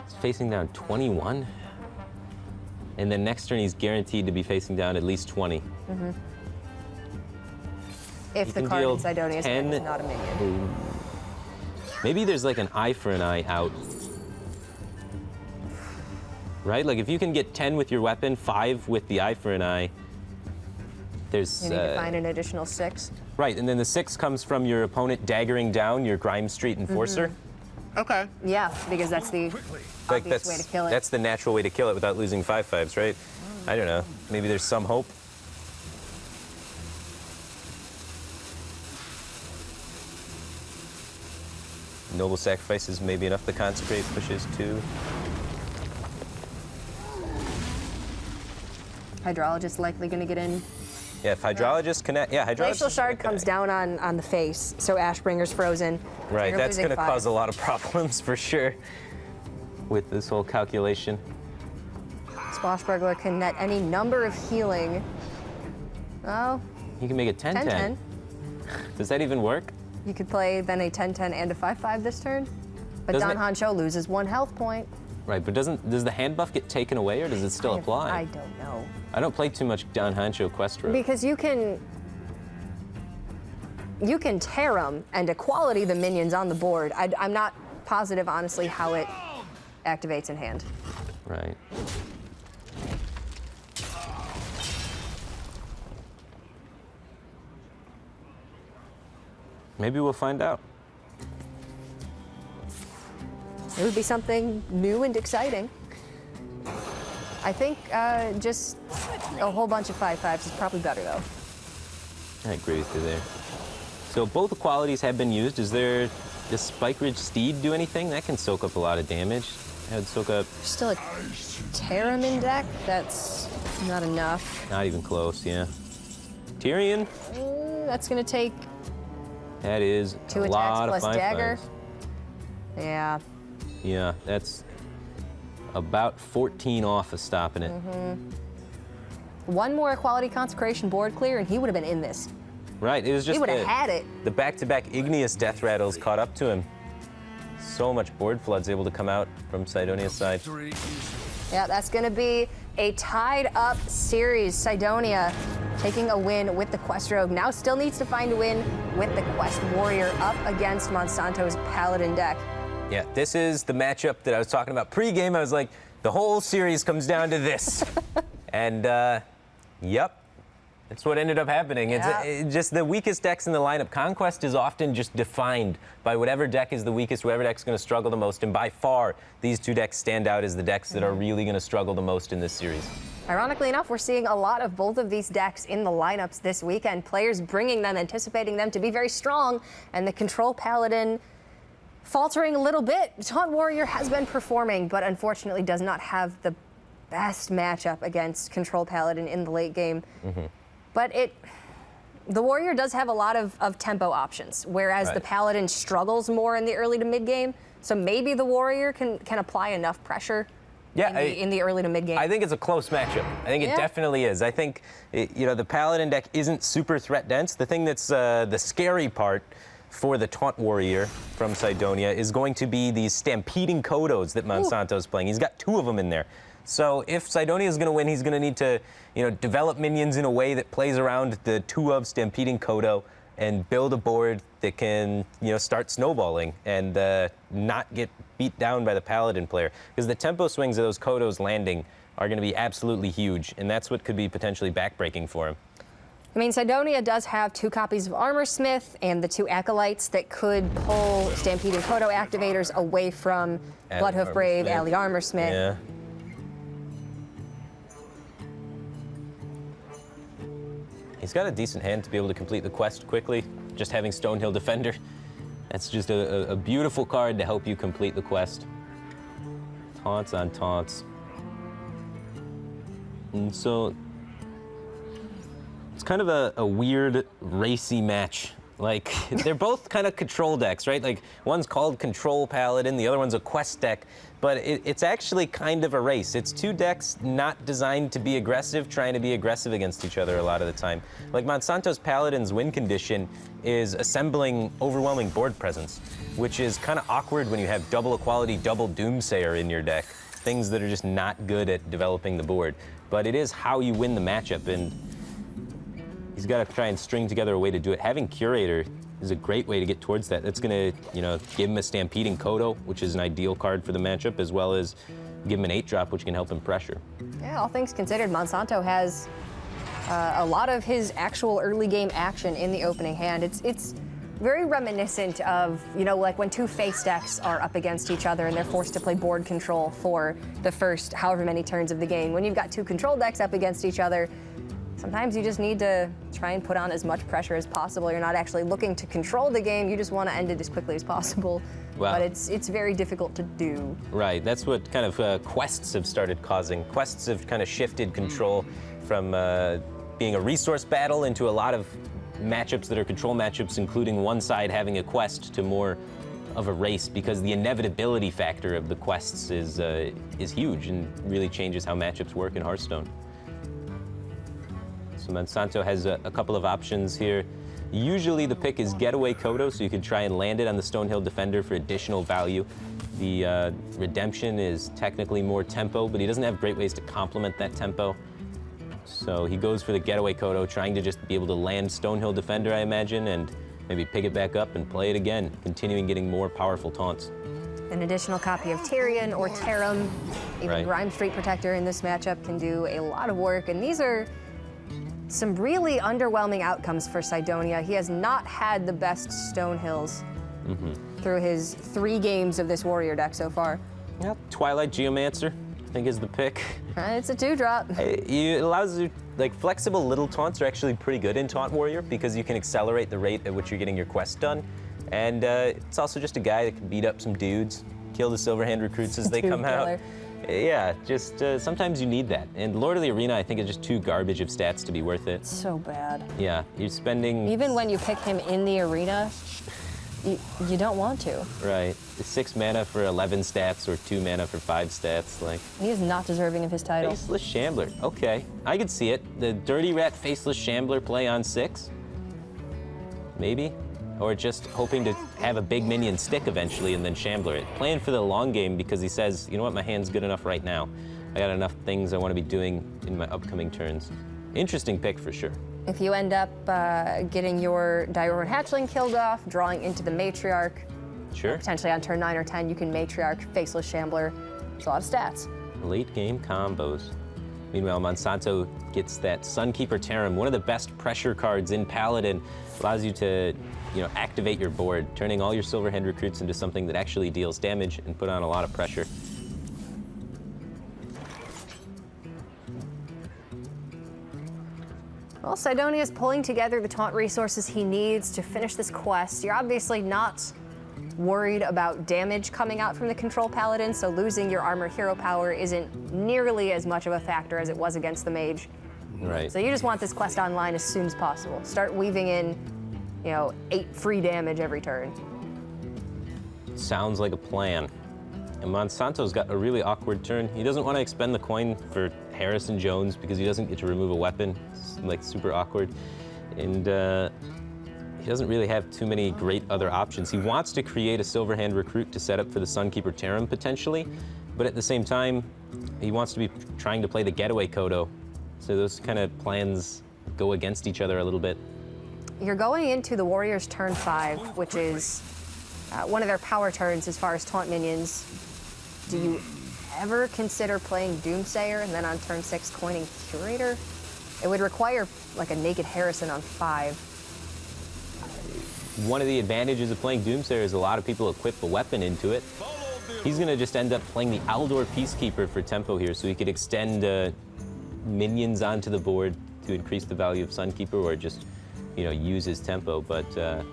He's facing down 21. And then next turn he's guaranteed to be facing down at least 20. If You the can card deal in Cydonia is 10. not a minion. Maybe there's like an eye for an eye out. Right? Like if you can get 10 with your weapon, 5 with the eye for an eye, there's... You need to find an additional 6. Right, and then the 6 comes from your opponent daggering down your Grime Street Enforcer. Okay. Yeah, because that's the Like obvious way to kill it. that's the natural way to kill it without losing 5/5s, right? I don't know. Maybe there's some hope. Noble Sacrifices may be enough to consecrate pushes too. Hydrologist likely going to get in. Yeah, if Hydrologist connect, yeah, Hydrologist. Glacial Shard comes down on the face, so Ashbringer's frozen. Right, You're that's losing going to 5. cause a lot of problems for sure with this whole calculation. Swashbuckler can net any number of healing. Oh, You can make it 10-10. 10-10. Does that even work? You could play then a 10-10 and a 5-5 this turn. But Doesn't Don Hancho loses 1 health point. Right, but does the hand buff get taken away or does it still apply? I don't know. I don't play too much Don Hancho Quest Rogue. Because you can tear them and equality the minions on the board. I'm not positive, honestly, how it activates in hand. Right. Maybe we'll find out. It would be something new and exciting. I think just a whole bunch of 5/5s is probably better, though. I agree with you there. So both equalities have been used. Does Spike Ridge Steed do anything? That can soak up a lot of damage. That would soak up, Still a Terramin deck. That's not enough. not even close, yeah. Tyrion, That's going to take that is 2 a attacks lot plus of 5/5s. dagger. Yeah. Yeah, that's about 14 off of stopping it. One more Equality Consecration board clear, and he would have been in this. Right, it was just He would have had it. the back-to-back Igneous Death Rattles caught up to him. So much board flood's able to come out from Cydonia's side. Yeah, that's going to be a tied-up series. Cydonia taking a win with the Quest Rogue. Now still needs to find a win with the Quest Warrior up against Monsanto's Paladin deck. Yeah, this is the matchup that I was talking about pre-game. I was like, the whole series comes down to this. And, yep, that's what ended up happening. Yeah. It's just the weakest decks in the lineup. Conquest is often just defined by whatever deck is the weakest, whatever deck's going to struggle the most. And by far, these 2 decks stand out as the decks that are really going to struggle the most in this series. Ironically enough, we're seeing a lot of both of these decks in the lineups this weekend. Players bringing them, anticipating them to be very strong, and the Control Paladin faltering a little bit. Taunt Warrior has been performing, but unfortunately does not have the best matchup against Control Paladin in the late game. But The Warrior does have a lot of tempo options, whereas the Paladin struggles more in the early to mid game. So maybe the Warrior can apply enough pressure in the early to mid game. I think it's a close matchup. I think it definitely is. I think the Paladin deck isn't super threat dense. The thing that's the scary part for the Taunt Warrior from Cydonia is going to be these stampeding Kodos that Monsanto's playing. He's got 2 of them in there. So if Cydonia is going to win, he's going to need to, develop minions in a way that plays around the 2 of stampeding Kodo and build a board that can, start snowballing and not get beat down by the Paladin player. Because the tempo swings of those Kodos landing are going to be absolutely huge, and that's what could be potentially backbreaking for him. I mean, Cydonia does have 2 copies of Armor Smith and the 2 Acolytes that could pull Stampeding Kodo activators away from Bloodhoof Brave, Alley Armor Smith. Yeah. He's got a decent hand to be able to complete the quest quickly, just having Stonehill Defender. That's just a beautiful card to help you complete the quest. Taunts on taunts. And so it's kind of a weird, racy match. Like, they're both kind of control decks, right? Like, one's called Control Paladin, the other one's a quest deck, but it's actually kind of a race. It's 2 decks not designed to be aggressive, trying to be aggressive against each other a lot of the time. Like, Monsanto's Paladin's win condition is assembling overwhelming board presence, which is kind of awkward when you have double equality, double Doomsayer in your deck, things that are just not good at developing the board. But it is how you win the matchup, and he's got to try and string together a way to do it. Having Curator is a great way to get towards that. That's going to, give him a Stampeding Kodo, which is an ideal card for the matchup, as well as give him an 8-drop, which can help him pressure. Yeah, all things considered, Monsanto has a lot of his actual early game action in the opening hand. It's very reminiscent of, like when 2 face decks are up against each other and they're forced to play board control for the first however many turns of the game. When you've got 2 control decks up against each other, sometimes you just need to try and put on as much pressure as possible. You're not actually looking to control the game. You just want to end it as quickly as possible. Wow. But it's very difficult to do. Right. That's what kind of quests have started causing. Quests have kind of shifted control from being a resource battle into a lot of matchups that are control matchups, including one side having a quest, to more of a race, because the inevitability factor of the quests is huge and really changes how matchups work in Hearthstone. So Monsanto has a couple of options here. Usually the pick is Getaway Kodo, so you could try and land it on the Stonehill Defender for additional value. The Redemption is technically more tempo, but he doesn't have great ways to complement that tempo. So he goes for the Getaway Kodo, trying to just be able to land Stonehill Defender, I imagine, and maybe pick it back up and play it again, continuing getting more powerful taunts. An additional copy of Tyrion or Tarim, even Grime Street Protector in this matchup can do a lot of work, and these are some really underwhelming outcomes for Cydonia. He has not had the best Stonehills through his 3 games of this Warrior deck so far. Yeah, Twilight Geomancer, I think, is the pick. It's a 2-drop. It allows you, like, flexible little taunts are actually pretty good in Taunt Warrior because you can accelerate the rate at which you're getting your quest done. And it's also just a guy that can beat up some dudes, kill the Silverhand recruits as they come out. Yeah, just sometimes you need that. And Lord of the Arena, I think, is just too garbage of stats to be worth it. So bad. Yeah, you're spending... Even when you pick him in the arena, you don't want to. Right. 6 mana for 11 stats or 2 mana for 5 stats. Like, he is not deserving of his title. Faceless Shambler. Okay, I could see it. The Dirty Rat Faceless Shambler play on 6? Maybe? Or just hoping to have a big minion stick eventually and then Shambler it. Playing for the long game because he says, you know what, my hand's good enough right now. I got enough things I want to be doing in my upcoming turns. Interesting pick for sure. If you end up getting your Diorman Hatchling killed off, drawing into the Matriarch, potentially on turn 9 or 10, you can Matriarch, Faceless Shambler. It's a lot of stats. Late game combos. Meanwhile, Monsanto gets that Sunkeeper Tarim, one of the best pressure cards in Paladin. Allows you to, activate your board, turning all your Silverhand recruits into something that actually deals damage and put on a lot of pressure. Well, Cydonia is pulling together the taunt resources he needs to finish this quest. You're obviously not worried about damage coming out from the Control Paladin, so losing your armor hero power isn't nearly as much of a factor as it was against the Mage. Right. So you just want this quest online as soon as possible. Start weaving in, 8 free damage every turn. Sounds like a plan. And Monsanto's got a really awkward turn. He doesn't want to expend the coin for Harrison Jones because he doesn't get to remove a weapon. It's like super awkward. And he doesn't really have too many great other options. He wants to create a Silverhand recruit to set up for the Sunkeeper Tarim potentially, but at the same time, he wants to be trying to play the Getaway Kodo. So those kind of plans go against each other a little bit. You're going into the Warriors' turn 5, which is one of their power turns as far as taunt minions. Do you ever consider playing Doomsayer and then on turn 6 coining Curator? It would require like a naked Harrison on 5. One of the advantages of playing Doomsayer is a lot of people equip a weapon into it. He's going to just end up playing the Aldor Peacekeeper for tempo here, so he could extend minions onto the board to increase the value of Sunkeeper, or just, use his tempo, but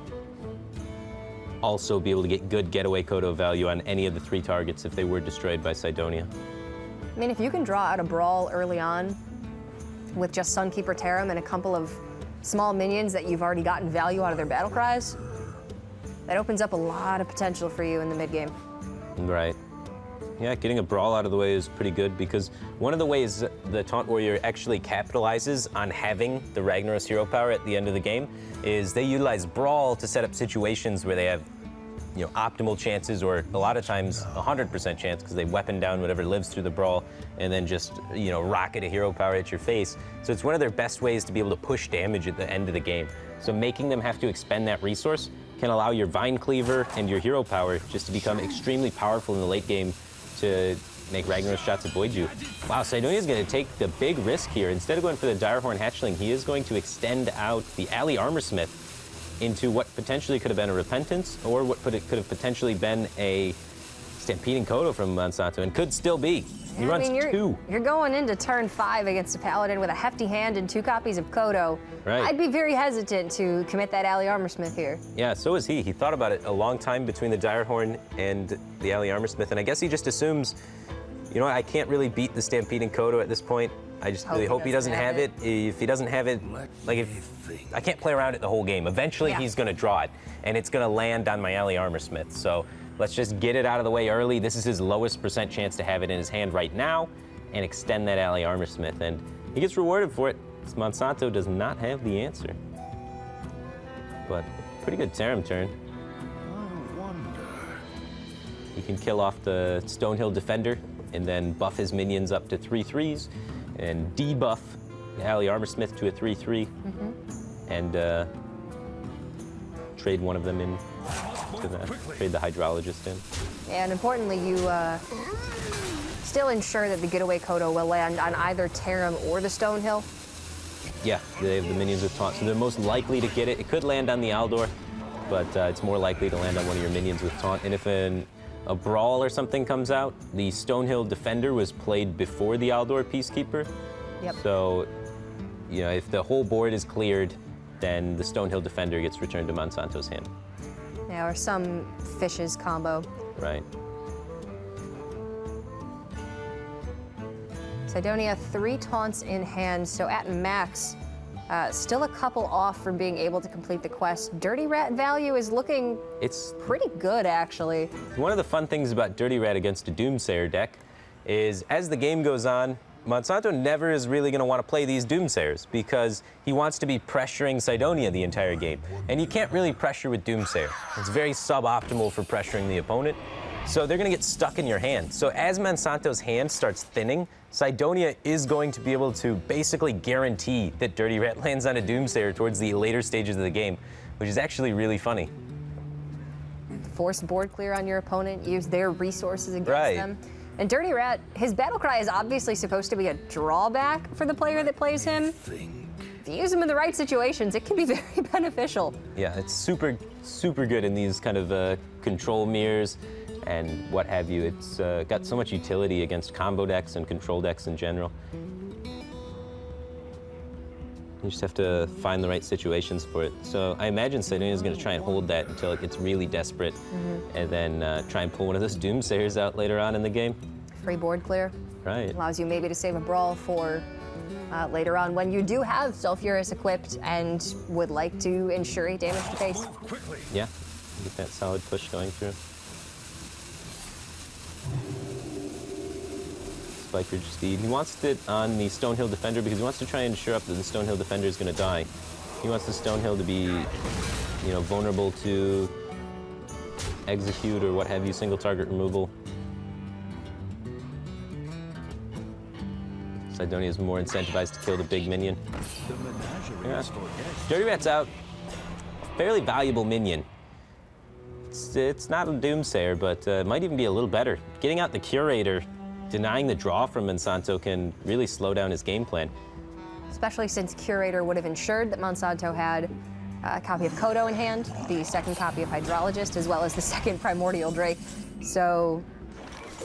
also be able to get good Getaway Kodo value on any of the 3 targets if they were destroyed by Cydonia. I mean, if you can draw out a Brawl early on with just Sunkeeper Tarim and a couple of small minions that you've already gotten value out of their battle cries, that opens up a lot of potential for you in the mid game. Right. Yeah, getting a Brawl out of the way is pretty good, because one of the ways the Taunt Warrior actually capitalizes on having the Ragnaros hero power at the end of the game is they utilize Brawl to set up situations where they have optimal chances, or a lot of times 100% chance, because they weapon down whatever lives through the Brawl and then just, rocket a hero power at your face. So it's one of their best ways to be able to push damage at the end of the game. So making them have to expend that resource can allow your Vine Cleaver and your hero power just to become extremely powerful in the late game to make Ragnaros shots avoid you. Wow, Cydonia's going to take the big risk here. Instead of going for the Direhorn Hatchling, he is going to extend out the Alley Armorsmith into what potentially could have been a Repentance, or what could have potentially been a Stampeding Kodo from Monsanto, and could still be. He runs 2. You're going into turn 5 against a Paladin with a hefty hand and 2 copies of Kodo. Right. I'd be very hesitant to commit that Alley Armorsmith here. Yeah, so is he. He thought about it a long time between the Direhorn and the Alley Armorsmith, and I guess he just assumes, I can't really beat the Stampeding Kodo at this point. I just really hope he doesn't have it. If he doesn't have it, I can't play around it the whole game. Eventually, he's going to draw it, and it's going to land on my Alley Armorsmith. So let's just get it out of the way early. This is his lowest % chance to have it in his hand right now, and extend that Alley Armorsmith, and he gets rewarded for it. Monsanto does not have the answer. But pretty good Tarim turn. He can kill off the Stonehill Defender and then buff his minions up to 3/3s and debuff the Alley Armorsmith to a 3/3 and trade one of them in to trade the Hydrologist in. And importantly, you still ensure that the Getaway Kodo will land on either Tarim or the Stonehill. Yeah, they have the minions with taunt, so they're most likely to get it. It could land on the Aldor, but it's more likely to land on one of your minions with taunt. And if a Brawl or something comes out, the Stonehill Defender was played before the Aldor Peacekeeper. Yep. So, if the whole board is cleared, then the Stonehill Defender gets returned to Monsanto's hand. Yeah, or some fishes combo. Right. Cydonia, 3 taunts in hand, so at max, still a couple off from being able to complete the quest. Dirty Rat value is looking pretty good, actually. One of the fun things about Dirty Rat against a Doomsayer deck is, as the game goes on, Monsanto never is really going to want to play these Doomsayers, because he wants to be pressuring Cydonia the entire game. And you can't really pressure with Doomsayer. It's very suboptimal for pressuring the opponent. So they're going to get stuck in your hand. So as Monsanto's hand starts thinning, Cydonia is going to be able to basically guarantee that Dirty Rat lands on a Doomsayer towards the later stages of the game, which is actually really funny. Force board clear on your opponent, use their resources against them. And Dirty Rat, his battle cry is obviously supposed to be a drawback for the player that plays him. If you use him in the right situations, it can be very beneficial. Yeah, it's super, super good in these kind of control mirrors and what have you. It's got so much utility against combo decks and control decks in general. You just have to find the right situations for it. So I imagine Cydonia is going to try and hold that until it gets really desperate, and then try and pull one of those Doomsayers out later on in the game. Free board clear. Right. Allows you maybe to save a Brawl for later on when you do have Sulfurous equipped and would like to ensure a damage to face. Yeah, get that solid push going through. Spiker speed. He wants it on the Stonehill Defender because he wants to try and ensure up that the Stonehill Defender is going to die. He wants the Stonehill to be, vulnerable to execute or what have you, single target removal. Cydonia is more incentivized to kill the big minion. Yeah. Dirty Rat's out. Fairly valuable minion. It's not a Doomsayer, but it might even be a little better. Getting out the Curator, denying the draw from Monsanto can really slow down his game plan. Especially since Curator would have ensured that Monsanto had a copy of Kodo in hand, the second copy of Hydrologist, as well as the second Primordial Drake. So,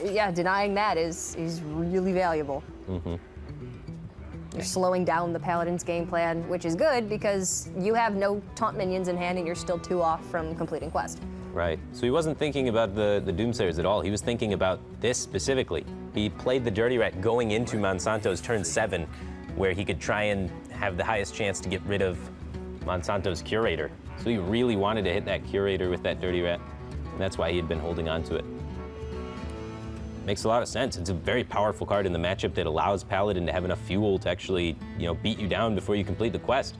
yeah, denying that is really valuable. Mm-hmm. You're slowing down the Paladin's game plan, which is good because you have no taunt minions in hand and you're still 2 off from completing quest. Right. So he wasn't thinking about the Doomsayers at all. He was thinking about this specifically. He played the Dirty Rat going into Monsanto's turn 7, where he could try and have the highest chance to get rid of Monsanto's Curator. So he really wanted to hit that Curator with that Dirty Rat, and that's why he had been holding on to it. Makes a lot of sense. It's a very powerful card in the matchup that allows Paladin to have enough fuel to actually, beat you down before you complete the quest.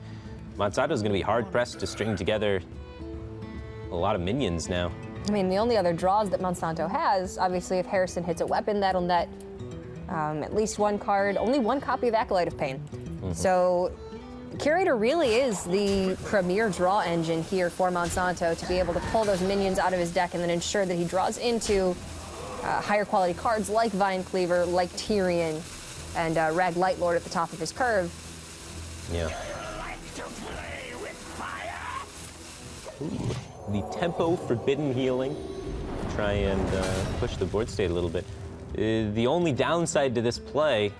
Monsanto's going to be hard-pressed to string together a lot of minions now. I mean, the only other draws that Monsanto has, obviously, if Harrison hits a weapon, that'll net at least 1 card, only 1 copy of Acolyte of Pain. Mm-hmm. So Curator really is the premier draw engine here for Monsanto to be able to pull those minions out of his deck and then ensure that he draws into higher quality cards like Vine Cleaver, like Tyrion, and Rag Lightlord at the top of his curve. Yeah. Ooh, the tempo forbidden healing. Try and push the board state a little bit. The only downside to this play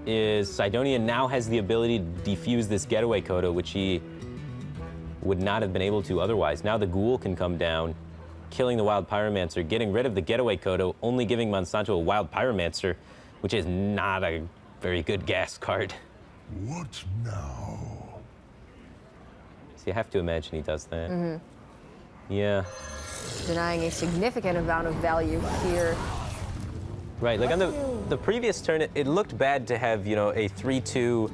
is Cydonia now has the ability to defuse this getaway Kodo, which he would not have been able to otherwise. Now the Ghoul can come down, killing the Wild Pyromancer, getting rid of the getaway Kodo, only giving Monsanto a Wild Pyromancer, which is not a very good gas card. What now? So you have to imagine he does that. Mm-hmm. Yeah. Denying a significant amount of value here. Right, like on the previous turn, it looked bad to have, a 3-2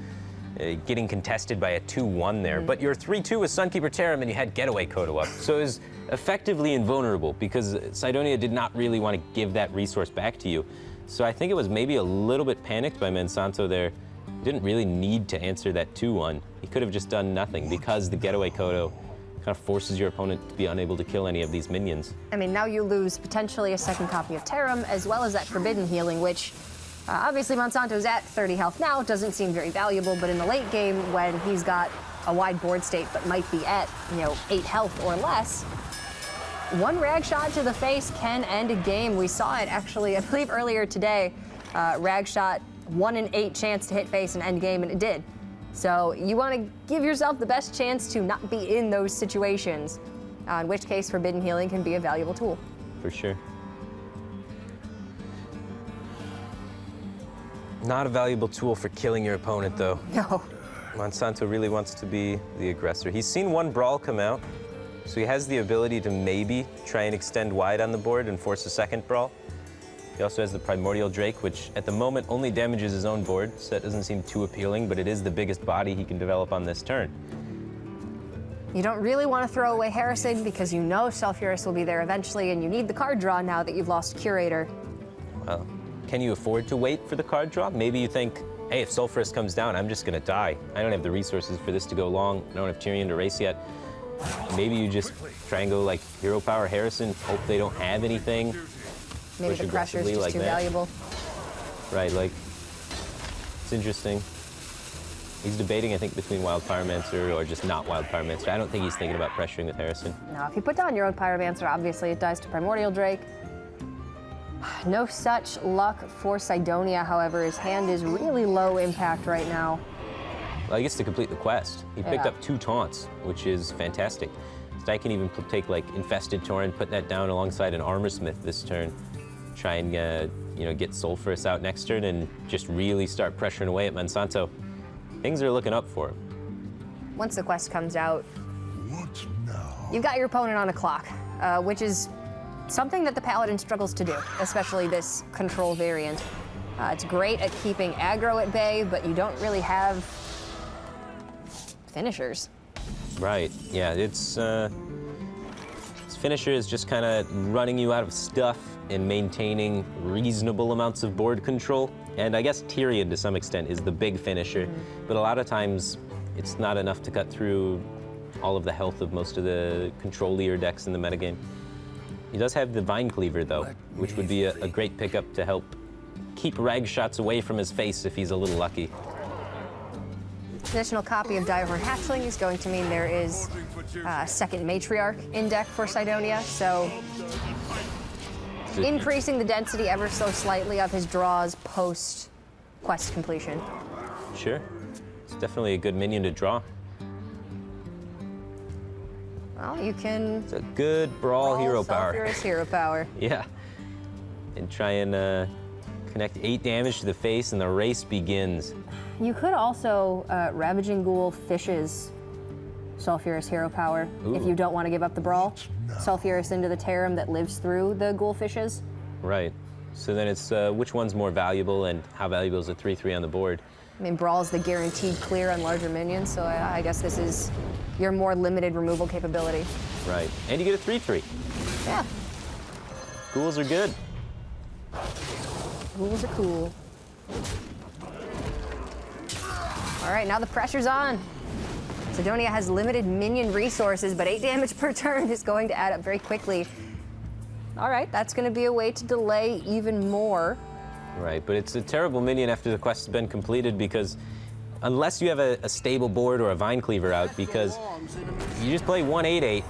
getting contested by a 2-1 there, but your 3-2 was Sunkeeper Tarim and you had Getaway Kodo up. So it was effectively invulnerable because Cydonia did not really want to give that resource back to you. So I think it was maybe a little bit panicked by Monsanto there. He didn't really need to answer that 2-1. He could have just done nothing because the Getaway Kodo kind of forces your opponent to be unable to kill any of these minions. I mean, now you lose potentially a second copy of Tarim, as well as that Forbidden Healing, which obviously Monsanto's at 30 health now, doesn't seem very valuable, but in the late game, when he's got a wide board state but might be at, 8 health or less, 1 rag shot to the face can end a game. We saw it actually, I believe earlier today, rag shot 1 in 8 chance to hit face and end game, and it did. So you want to give yourself the best chance to not be in those situations, in which case Forbidden Healing can be a valuable tool. For sure. Not a valuable tool for killing your opponent, though. No. Monsanto really wants to be the aggressor. He's seen 1 Brawl come out, so he has the ability to maybe try and extend wide on the board and force a second Brawl. He also has the Primordial Drake, which at the moment only damages his own board, so that doesn't seem too appealing, but it is the biggest body he can develop on this turn. You don't really want to throw away Harrison because you know Sulfurous will be there eventually, and you need the card draw now that you've lost Curator. Well, can you afford to wait for the card draw? Maybe you think, hey, if Sulfurous comes down, I'm just going to die. I don't have the resources for this to go long. I don't have Tyrion to race yet. Maybe you just try and go like Hero Power Harrison, hope they don't have anything. Maybe the pressure's just like too that. valuable. Right, like, it's interesting. He's debating, I think, between Wild Pyromancer or just not Wild Pyromancer. I don't think he's thinking about pressuring with Harrison. Now, if you put down your own Pyromancer, obviously it dies to Primordial Drake. No such luck for Cydonia, however. His hand is really low impact right now. Well, he gets to complete the quest. He picked up 2 taunts, which is fantastic. So I can even take, like, Infested Tauren, put that down alongside an Armorsmith this turn. Try and, get Sulfurous out next turn and just really start pressuring away at Monsanto. things are looking up for him. Once the quest comes out, What now? you've got your opponent on a clock, which is something that the Paladin struggles to do, especially this control variant. It's great at keeping aggro at bay, but you don't really have finishers. Right, yeah, its finisher is just kind of running you out of stuff and maintaining reasonable amounts of board control. And I guess Tyrion, to some extent, is the big finisher, but a lot of times it's not enough to cut through all of the health of most of the control-leer decks in the metagame. He does have the Vine Cleaver, though, which would be a great pickup to help keep rag shots away from his face if he's a little lucky. Additional copy of Direhorn Hatchling is going to mean there is a second Matriarch in deck for Cydonia, so increasing the density ever so slightly of his draws post-quest completion. Sure. It's definitely a good minion to draw. Well, you can It's a good brawl hero power. Sulfurous hero power. Yeah. And try and connect 8 damage to the face, and the race begins. You could also Ravaging Ghoul Fishes Sulfurous hero power if you don't want to give up the brawl. Sulfurous into the Tarim that lives through the Ghoul Fishes. Right. So then it's which one's more valuable, and how valuable is a 3/3 on the board? I mean, Brawl is the guaranteed clear on larger minions, so I guess this is your more limited removal capability. Right. And you get a 3/3. Yeah, Ghouls are good. ghouls are cool. All right, now the pressure's on. Cydonia has limited minion resources, but 8 damage per turn is going to add up very quickly. All right, that's going to be a way to delay even more. Right, but it's a terrible minion after the quest has been completed, because unless you have a stable board or a Vine Cleaver out, because you just play 1/8/8,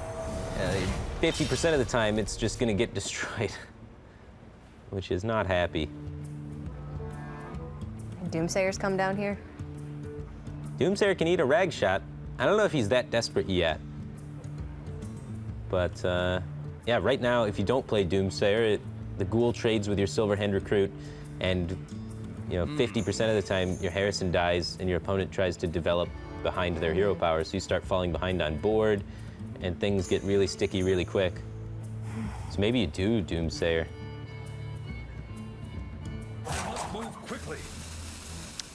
50% of the time it's just going to get destroyed, which is not happy. Doomsayers come down here. Doomsayer can eat a rag shot. I don't know if he's that desperate yet. But yeah, right now, if you don't play Doomsayer, the Ghoul trades with your Silverhand Recruit, and 50% of the time your Harrison dies and your opponent tries to develop behind their hero power, so you start falling behind on board, and things get really sticky really quick. So maybe you do Doomsayer. Move quickly.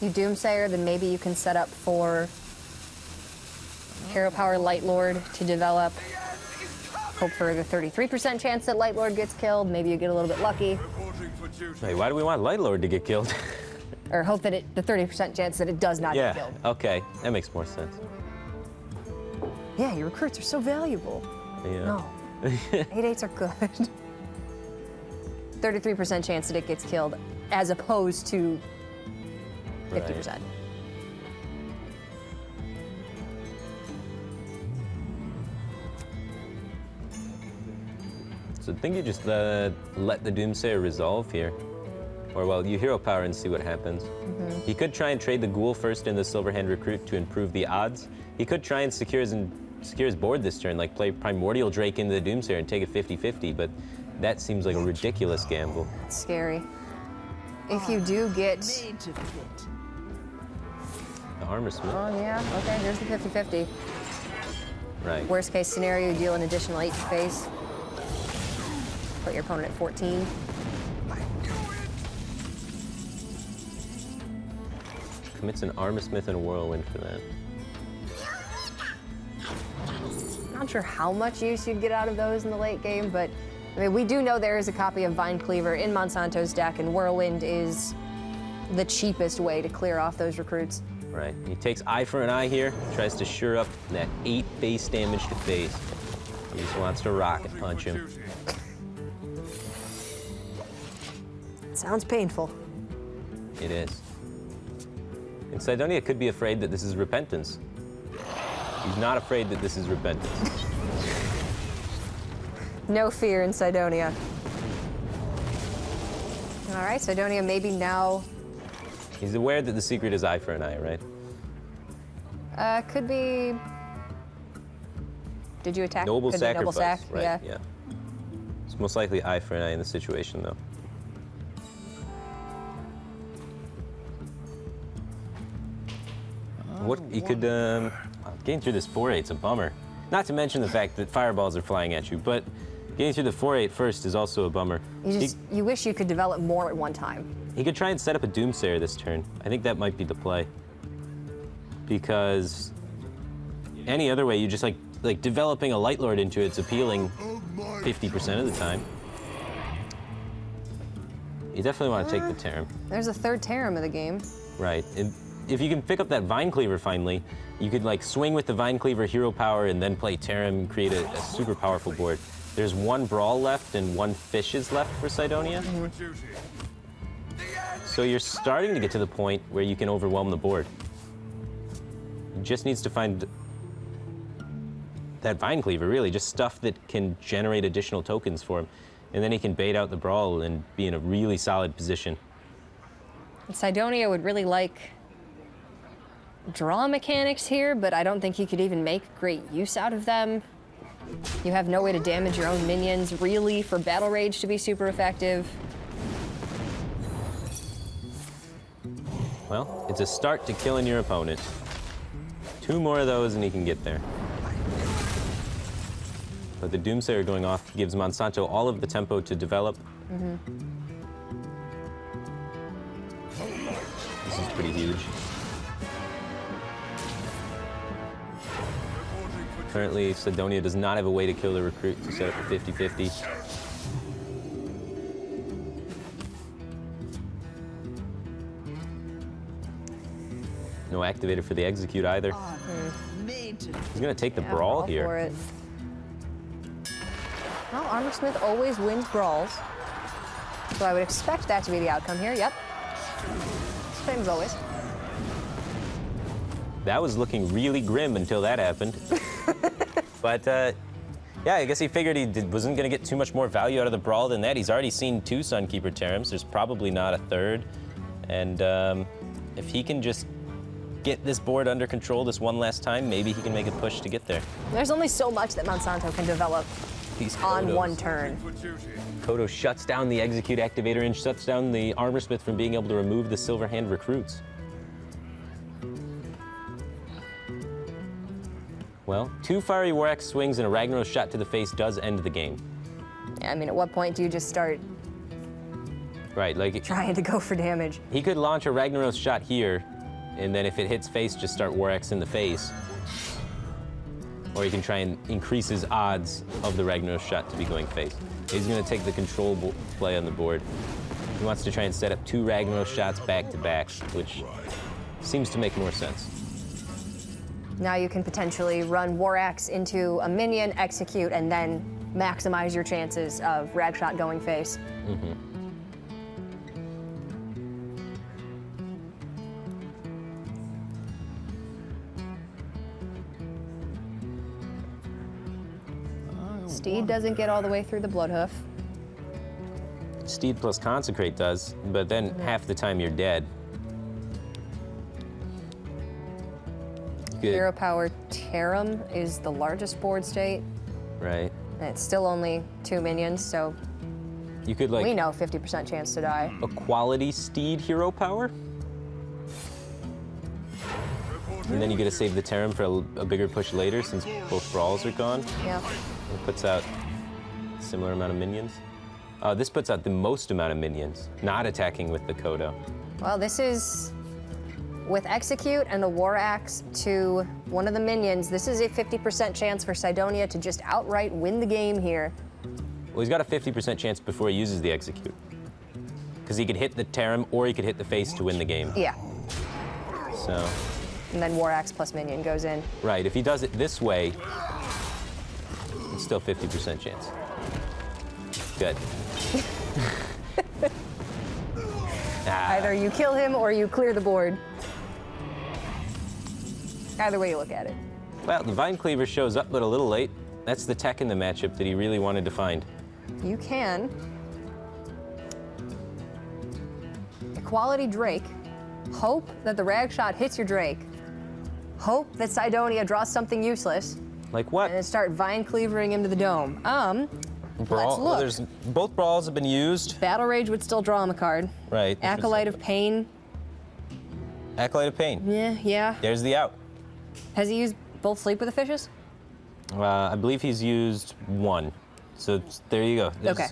You Doomsayer, then maybe you can set up for Hero Power Light Lord to develop. Hope for the 33% chance that Light Lord gets killed. Maybe you get a little bit lucky. Hey, why do we want Light Lord to get killed? Or hope that the 30% chance that it does not get killed. Okay, that makes more sense. Yeah, your recruits are so valuable. Yeah. No, 8/8s are good. 33% chance that it gets killed, as opposed to 50%. Right. So I think you just let the Doomsayer resolve here. Or, well, you hero power and see what happens. He could try and trade the Ghoul first in the Silverhand Recruit to improve the odds. He could try and secure his board this turn, like play Primordial Drake into the Doomsayer and take it 50-50, but that seems like a ridiculous gamble. It's scary. If you do get... Made to fit. The Armor Smith. Oh, yeah, okay, here's the 50-50. Right. Worst case scenario, you deal an additional 8 to face. Put your opponent at 14. Commits an Armor Smith and a Whirlwind for that. Not sure how much use you'd get out of those in the late game, but I mean, we do know there is a copy of Vine Cleaver in Monsanto's deck, and Whirlwind is the cheapest way to clear off those recruits. Right. He takes eye for an eye here, tries to sure up that 8 base damage to face. He just wants to rocket punch him. Sounds painful. It is. And Cydonia could be afraid that this is repentance. He's not afraid that this is repentance. No fear in Cydonia. All right, Cydonia maybe now... He's aware that the secret is eye for an eye, right? Could be... Did you attack? Noble Could be sacrifice. Noble sack, right, yeah. It's most likely eye for an eye in the situation, though. What you could getting through this 4-8's a bummer. Not to mention the fact that fireballs are flying at you, but getting through the 4-8 first is also a bummer. You wish you could develop more at one time. He could try and set up a Doomsayer this turn. I think that might be the play. Because any other way, you just like developing a Light Lord into it's appealing 50% of the time. You definitely want to take the Terram. There's a third Terram of the game. Right. And if you can pick up that Vine Cleaver finally, you could like swing with the Vine Cleaver hero power and then play Terram and create a super powerful board. There's one Brawl left and one Fishes left for Cydonia. So you're starting to get to the point where you can overwhelm the board. He just needs to find that Vine Cleaver, really, just stuff that can generate additional tokens for him. And then he can bait out the Brawl and be in a really solid position. Cydonia would really like draw mechanics here, but I don't think he could even make great use out of them. You have no way to damage your own minions, really, for Battle Rage to be super effective. Well, it's a start to killing your opponent. 2 more of those and he can get there. But the Doomsayer going off gives Monsanto all of the tempo to develop. This is pretty huge. Currently, Cydonia does not have a way to kill the recruit to set up a 50-50. No activator for the execute either. He's gonna take the Brawl all here. For it. Well, Armorsmith always wins brawls, so I would expect that to be the outcome here. Yep. Same as always. That was looking really grim until that happened. But yeah, I guess he figured he wasn't going to get too much more value out of the Brawl than that. He's already seen 2 Sunkeeper Terrams. There's probably not a third. And if he can just get this board under control this one last time, maybe he can make a push to get there. There's only so much that Monsanto can develop These on Kodos. one turn. Kodo shuts down the execute activator and shuts down the Armorsmith from being able to remove the Silver Hand recruits. Well, 2 Fiery War Axe swings and a Ragnaros shot to the face does end the game. Yeah, I mean, at what point do you just start Right, like trying to go for damage? he could launch a Ragnaros shot here, and then if it hits face, just start War Axe in the face. Or he can try and increase his odds of the Ragnaros shot to be going face. He's going to take the control play on the board. He wants to try and set up 2 Ragnaros shots back to back, which seems to make more sense. Now you can potentially run War Axe into a minion, execute, and then maximize your chances of Rag Shot going face. Steed doesn't get all the way through the Bloodhoof. Steed plus Consecrate does, but then half the time you're dead. Good. Hero Power Terram is the largest board state, Right. and it's still only 2 minions, so You could we like know 50% chance to die. a quality Steed hero power. And then you get to save the Terram for a bigger push later since both Brawls are gone. Yeah. It puts out a similar amount of minions. This puts out the most amount of minions, not attacking with the Kodo. Well, this is with Execute and a War Axe to one of the minions. This is a 50% chance for Cydonia to just outright win the game here. Well, he's got a 50% chance before he uses the Execute. Because he could hit the Terram or he could hit the face to win the game. Yeah. So, And then War Axe plus minion goes in. right, if he does it this way, it's still 50% chance. Good. Either you kill him or you clear the board. Either way you look at it. Well, the Vine Cleaver shows up, but a little late. That's the tech in the matchup that he really wanted to find. You can Equality Drake, hope that the Rag Shot hits your Drake, hope that Cydonia draws something useless, Like what? and then start Vine Cleavering him to the dome. Let's look. There's, both Brawls have been used. Battle Rage would still draw him a card. Right. Acolyte of Pain Acolyte of Pain. Yeah. There's the out. Has he used both Sleep with the Fishes? I believe he's used one. So there you go. There's Okay.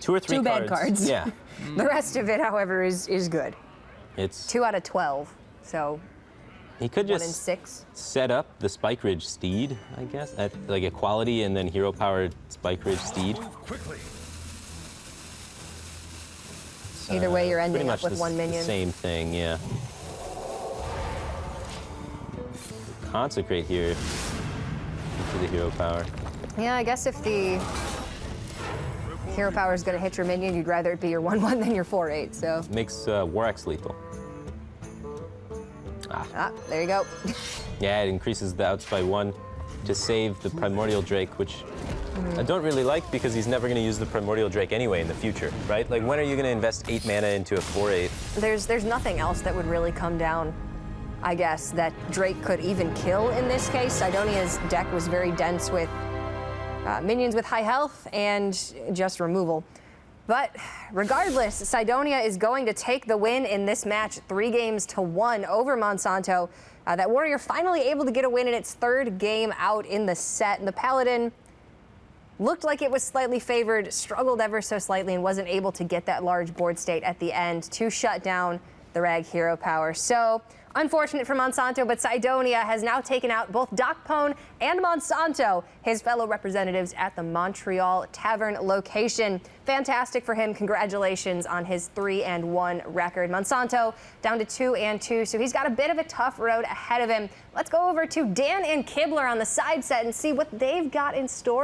2 or 3 Two cards. bad cards. Yeah. The rest of it, however, is good. It's 2 out of 12. So he could 1 in just 6. set up the Spike Ridge Steed, I guess, at like equality and then hero powered Spike Ridge Steed. Move quickly. Either way, you're Pretty ending much up with the 1 minion. Same thing, yeah. Consecrate here into the hero power. Yeah, I guess if the hero power is going to hit your minion, you'd rather it be your 1/1 than your 4/8. So Makes War Axe lethal. there you go. Yeah, it increases the outs by 1 to save the Primordial Drake, which I don't really like because he's never going to use the Primordial Drake anyway in the future, right? Like, when are you going to invest 8 mana into a 4/8? There's nothing else that would really come down, I guess, that Drake could even kill in this case. Cydonia's deck was very dense with minions with high health and just removal. But regardless, Cydonia is going to take the win in this match, 3-1 over Monsanto. That Warrior finally able to get a win in its 3rd game out in the set. And the Paladin looked like it was slightly favored, struggled ever so slightly, and wasn't able to get that large board state at the end to shut down the Rag hero power. So unfortunate for Monsanto, but Cydonia has now taken out both Doc Pone and Monsanto, his fellow representatives at the Montreal Tavern location. Fantastic for him. Congratulations on his 3-1 record. Monsanto down to 2-2, so he's got a bit of a tough road ahead of him. Let's go over to Dan and Kibler on the side set and see what they've got in store